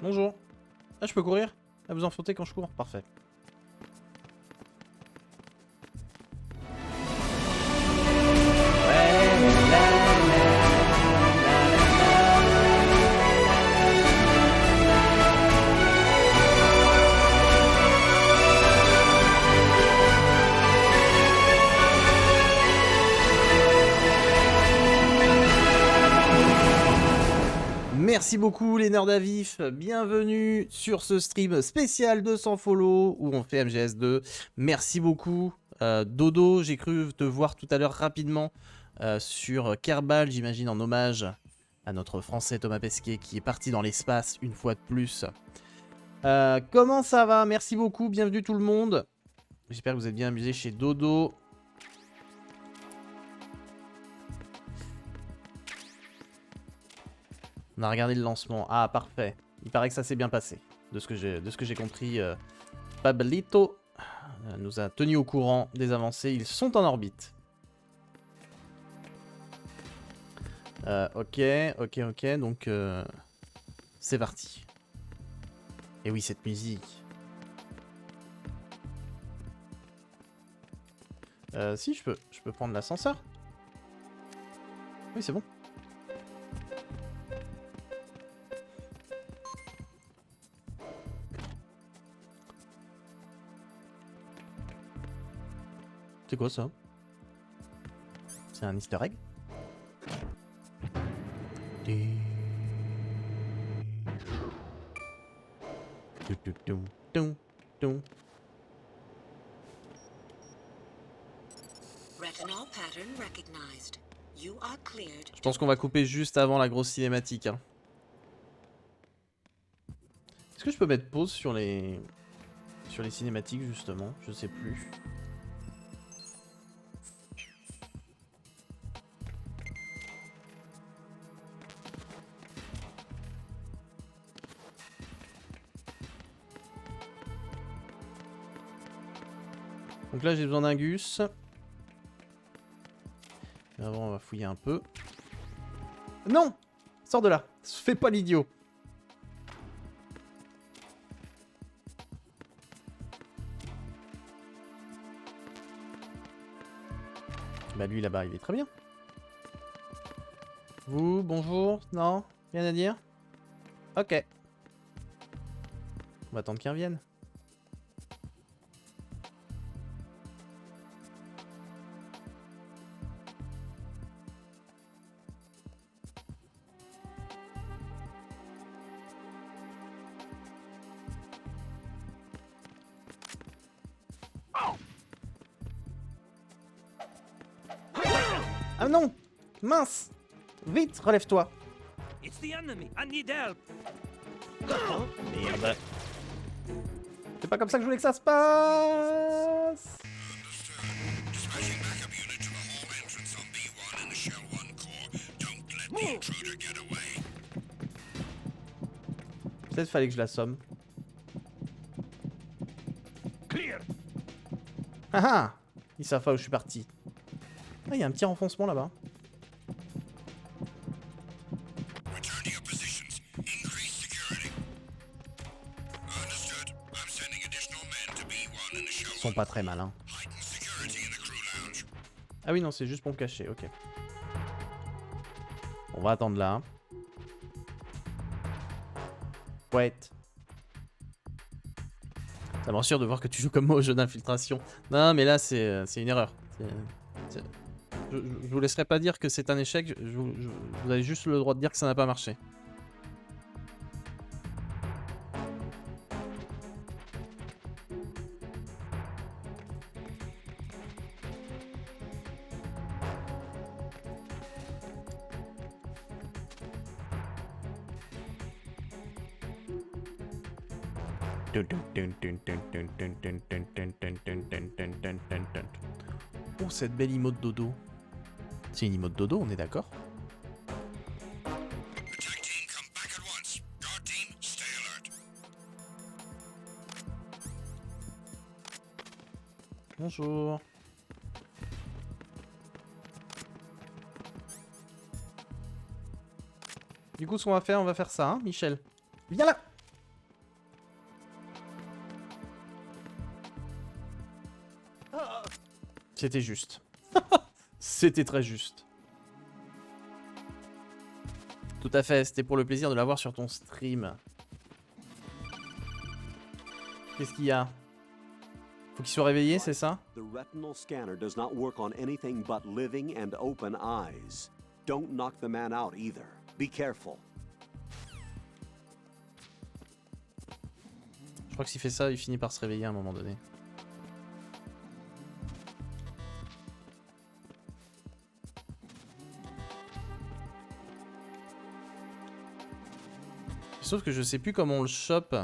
Bonjour. Ah, je peux courir? Ah, vous en foutez quand je cours? Parfait. Merci beaucoup les nerds à vif, bienvenue sur ce stream spécial 200 follow où on fait MGS2. Merci beaucoup. Dodo, j'ai cru te voir tout à l'heure rapidement sur Kerbal, j'imagine en hommage à notre français Thomas Pesquet qui est parti dans l'espace une fois de plus. Comment ça va? Merci beaucoup, bienvenue tout le monde. J'espère que vous êtes bien amusés chez Dodo. On a regardé le lancement. Ah, parfait. Il paraît que ça s'est bien passé. De ce que j'ai compris, Pablito nous a tenu au courant des avancées. Ils sont en orbite. Ok. Donc, c'est parti. Et oui, cette musique. Si, je peux prendre l'ascenseur. Oui, c'est bon. C'est quoi ça? C'est un easter egg? Je pense qu'on va couper juste avant la grosse cinématique. Hein. Est-ce que je peux mettre pause sur les cinématiques justement? Je sais plus. Donc là j'ai besoin d'un gus. Mais avant on va fouiller un peu. Non! Sors de là! Fais pas l'idiot! Bah lui là-bas il est très bien. Vous, bonjour? Non? Rien à dire? Ok. On va attendre qu'il revienne. Ah non! Mince! Vite, relève-toi! Merde! C'est pas comme ça que je voulais que ça se passe! Peut-être fallait que je l'assomme. Ah ah! Ils savent pas où je suis parti. Ah, il y a un petit renfoncement là-bas. Ils sont pas très malins. Ah oui, non, c'est juste pour me cacher, ok. On va attendre là. Ouais. Ça me rassure de voir que tu joues comme moi au jeu d'infiltration. Non, mais là, c'est une erreur. Je vous laisserai pas dire que c'est un échec. Vous avez juste le droit de dire que ça n'a pas marché. Oh, cette belle emote dodo. C'est une emote dodo, on est d'accord? Bonjour. Du coup, ce qu'on va faire ça, hein, Michel. Viens là! C'était juste. C'était très juste. Tout à fait, c'était pour le plaisir de l'avoir sur ton stream. Qu'est-ce qu'il y a? Faut qu'il soit réveillé, c'est ça? The retinal scanner does not work on anything but living and open eyes. Don't knock the man out either. Be careful. Je crois que s'il fait ça, il finit par se réveiller à un moment donné. Sauf que je sais plus comment on le chope.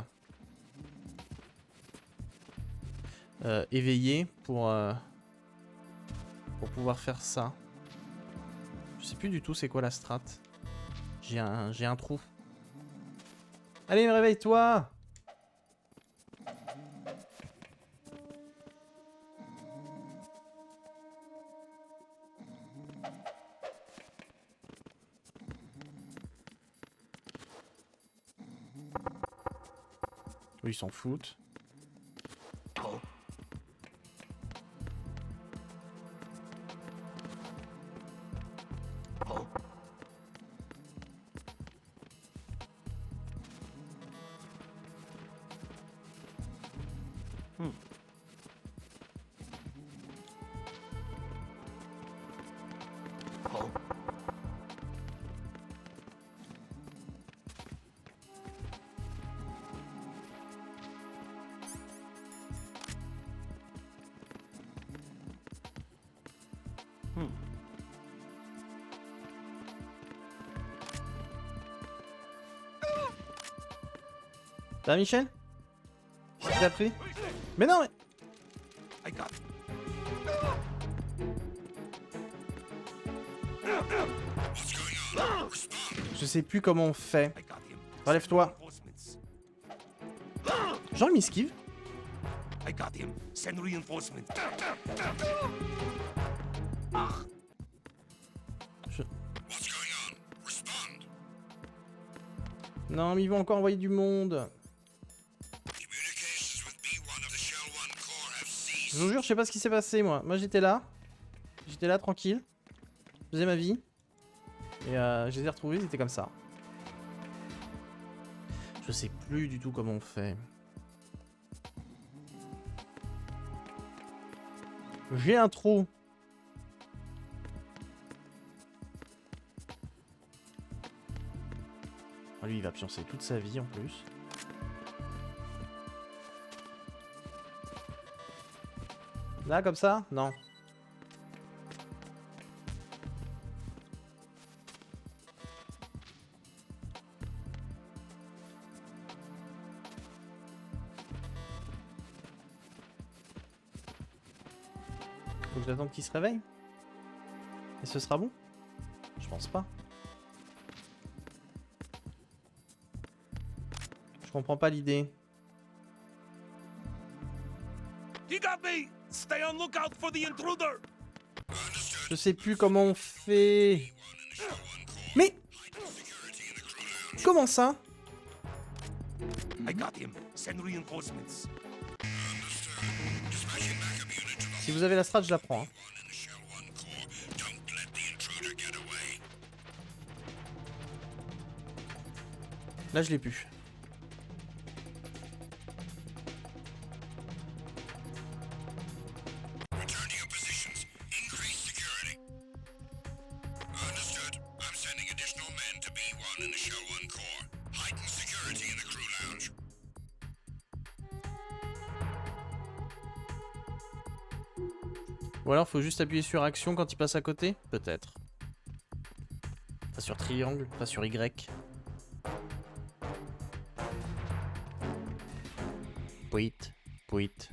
Éveillé pour pouvoir faire ça. Je sais plus du tout c'est quoi la strat. J'ai un trou. Allez, réveille-toi! Ils s'en foutent. Ça va, Michel? Tu l'as pris? Mais non, mais... Je sais plus comment on fait. Relève-toi. Genre, il m'esquive. Non, mais ils vont encore envoyer du monde. Je vous jure, je sais pas ce qui s'est passé, moi. Moi, j'étais là. J'étais là, tranquille. Je faisais ma vie. Et je les ai retrouvés, ils étaient comme ça. Je sais plus du tout comment on fait. J'ai un trou. Ah, lui, il va pioncer toute sa vie en plus. Là, comme ça? Non. Faut que j'attende qu'il se réveille. Et ce sera bon? Je pense pas. Je comprends pas l'idée. Je sais plus comment on fait. Mais comment ça? Si vous avez la strat, je la prends. Hein. Là, je l'ai plus. Ou alors faut juste appuyer sur action quand il passe à côté? Peut-être. Pas sur triangle, pas sur Y. Puit, puit.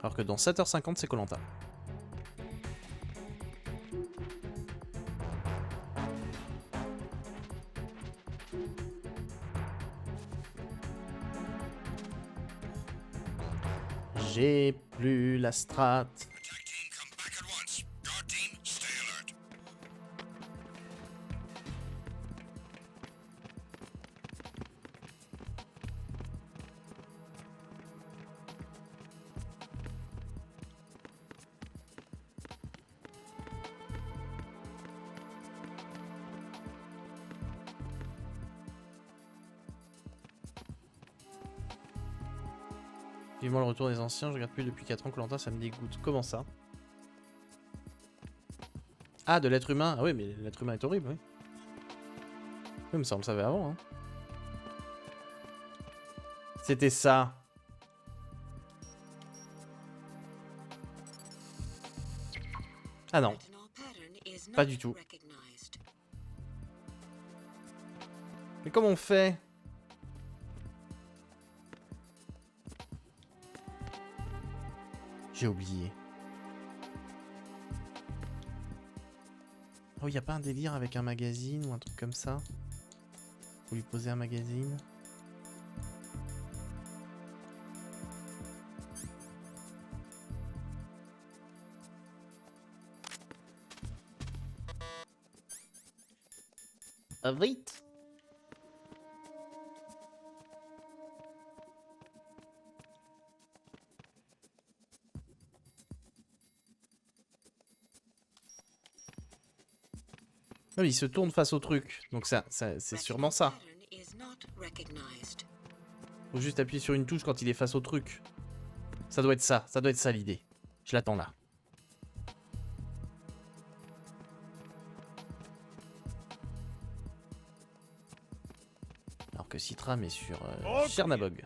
Alors que dans 7h50 c'est Koh-Lanta. J'ai plus la strat. Vivement le retour des anciens, je regarde plus depuis 4 ans Koh-Lanta, ça me dégoûte. Comment ça? Ah, de l'être humain. Ah oui, mais l'être humain est horrible, oui. Oui, mais ça on le savait avant, hein. C'était ça. Ah non. Pas du tout. Mais comment on fait? J'ai oublié. Oh, y a pas un délire avec un magazine ou un truc comme ça? Faut lui poser un magazine. Ah, vite! Non, il se tourne face au truc, donc ça c'est sûrement ça. Faut juste appuyer sur une touche quand il est face au truc. Ça doit être ça l'idée. Je l'attends là. Non. Alors que Citram est sur Chernabog.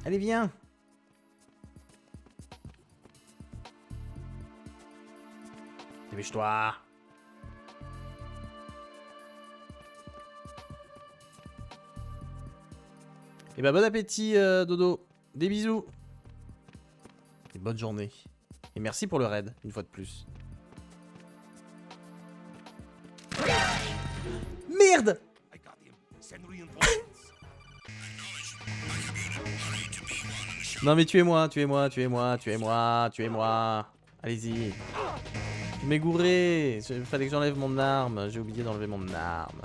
Allez, viens. Dépêche-toi. Et bah bon appétit Dodo. Des bisous. Et bonne journée. Et merci pour le raid, une fois de plus. Merde. Non mais tuez-moi, tuez-moi, tuez-moi, tuez-moi, tuez-moi. Allez-y. Je m'ai gouré. Il fallait que j'enlève mon arme. J'ai oublié d'enlever mon arme.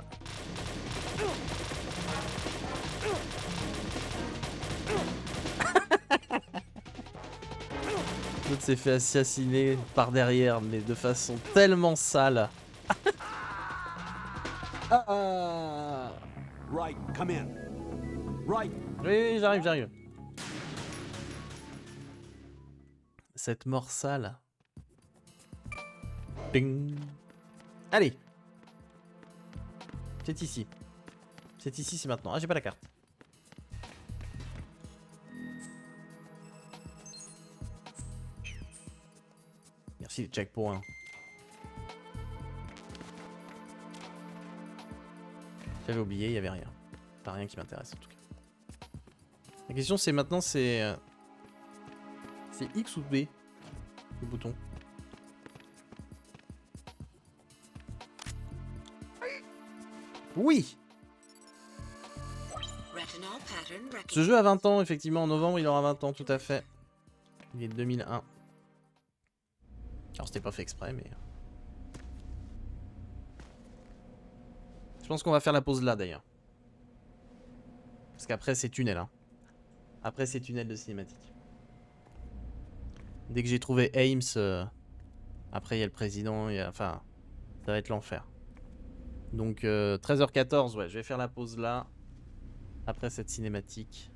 L'autre s'est fait assassiner par derrière, mais de façon tellement sale. Right, come in. Right. Oui, j'arrive, j'arrive. Cette mort sale. Ping. Allez. C'est ici. C'est ici, c'est maintenant. Ah, j'ai pas la carte. Merci les checkpoints. J'avais oublié, il y avait rien. Pas rien qui m'intéresse en tout cas. La question c'est maintenant c'est X ou B le bouton. Oui. Ce jeu a 20 ans effectivement, en novembre il aura 20 ans tout à fait. Il est de 2001. Alors c'était pas fait exprès mais... Je pense qu'on va faire la pause là d'ailleurs. Parce qu'après c'est tunnel hein. Après c'est tunnel de cinématique. Dès que j'ai trouvé Ames, après il y a le président, enfin ça va être l'enfer. Donc 13h14, ouais, je vais faire la pause là. Après cette cinématique.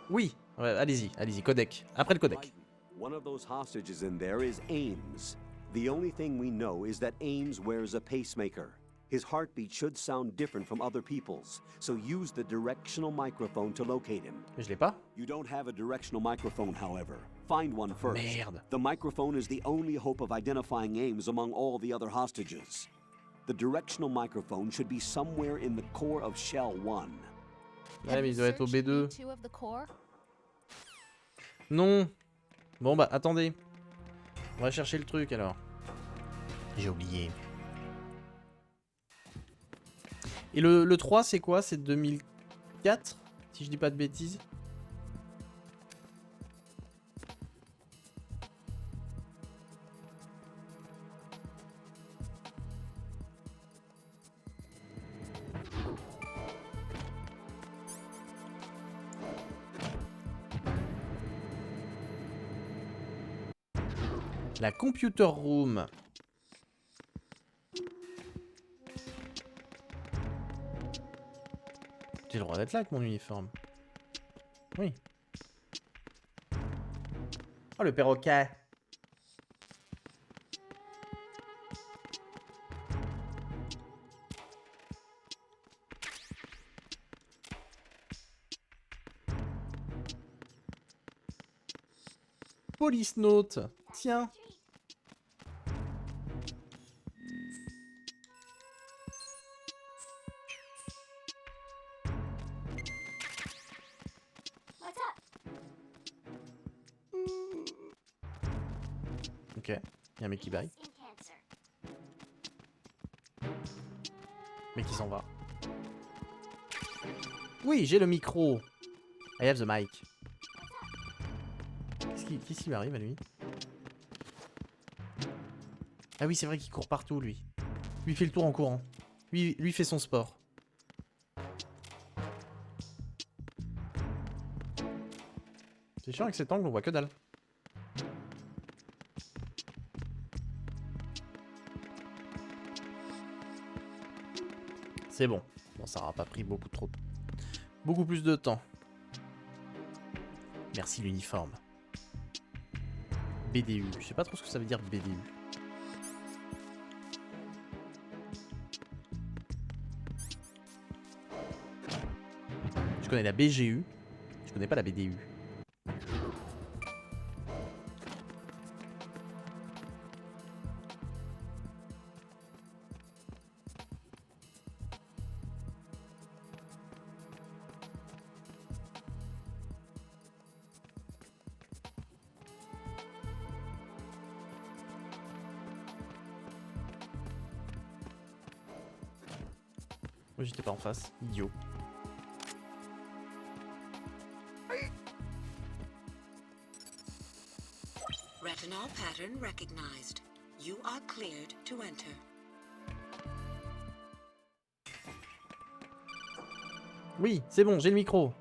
Oui, ouais, allez-y, allez-y, codec. Après le codec. One of those hostages in there is Ames. The only thing we know is that Ames wears a pacemaker. His heartbeat should sound different from other people's, so use the directional microphone to locate him. Mais je l'ai pas. You don't have a directional microphone, however. Find one first. Merde. The microphone is the only hope of identifying Ames among all the other hostages. The directional microphone should be somewhere in the core of Shell 1. Ouais, mais il doit être au B2. Non. Bon bah attendez. On va chercher le truc alors. J'ai oublié. Et le 3 c'est quoi? C'est 2004 si je dis pas de bêtises. La Computer Room. J'ai le droit d'être là avec mon uniforme. Oui. Oh le perroquet. Police Note. Tiens. Ok, il y a un mec qui baille. Mais qui s'en va. Oui, j'ai le micro. I have the mic. Qu'est-ce qui lui arrive à lui? Ah oui, c'est vrai qu'il court partout, lui. Lui, il fait le tour en courant. Lui fait son sport. C'est chiant avec cet angle, on voit que dalle. C'est bon. Bon, ça aura pas pris beaucoup plus de temps. Merci l'uniforme. BDU. Je sais pas trop ce que ça veut dire BDU. Je connais la BGU. Je connais pas la BDU. Moi j'étais pas en face, idiot. Retinol pattern recognized. You are cleared to enter. Oui, c'est bon, j'ai le micro.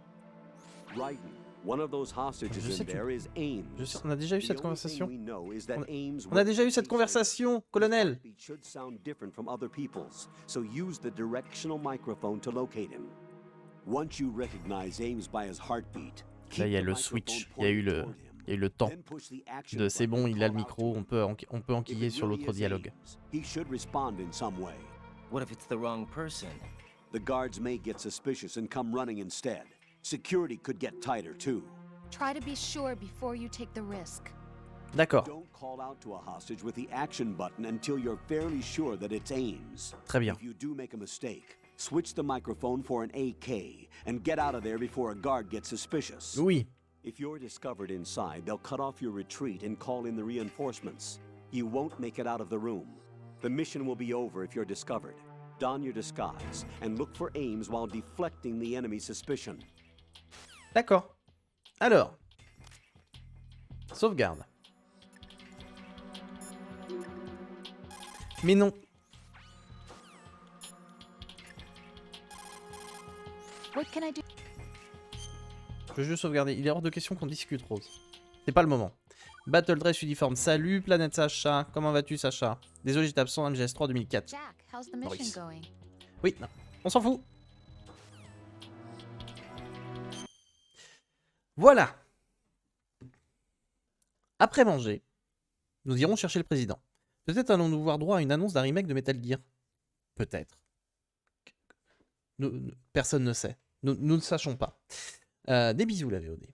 Right. One of those hostages in there is Ames. Je sais, on a déjà eu cette The only thing conversation. we know is that Ames On a déjà eu cette repeats conversation, colonel. His heartbeat should sound different from other people's, so use the directional microphone to locate him. Once you recognize Ames by his heartbeat, Là, il y a le switch. Il y a eu le temps de c'est bon, il a le micro, on peut enquiller sur l'autre dialogue. He should respond in some way. What if it's the wrong person? The guards may get suspicious and come running instead. Security could get tighter too. Try to be sure before you take the risk. D'accord. Don't call out to a hostage with the action button until you're fairly sure that it's Ames. Très bien. If you do make a mistake, switch the microphone for an AK and get out of there before a guard gets suspicious. Oui. If you're discovered inside, they'll cut off your retreat and call in the reinforcements. You won't make it out of the room. The mission will be over if you're discovered. Don your disguise and look for Ames while deflecting the enemy's suspicion. D'accord. Alors. Sauvegarde. Mais non. What can I do? Je veux juste sauvegarder. Il est hors de question qu'on discute, Rose. C'est pas le moment. Battle Dress uniforme. Salut, Planète Sacha. Comment vas-tu, Sacha? Désolé, j'étais absent MGS3 2004. Jack, how's the mission Maurice. going? Oui, non. On s'en fout. Voilà. Après manger, nous irons chercher le président. Peut-être allons-nous voir droit à une annonce d'un remake de Metal Gear. Peut-être. Personne ne sait. Nous ne sachons pas. Des bisous, la VOD.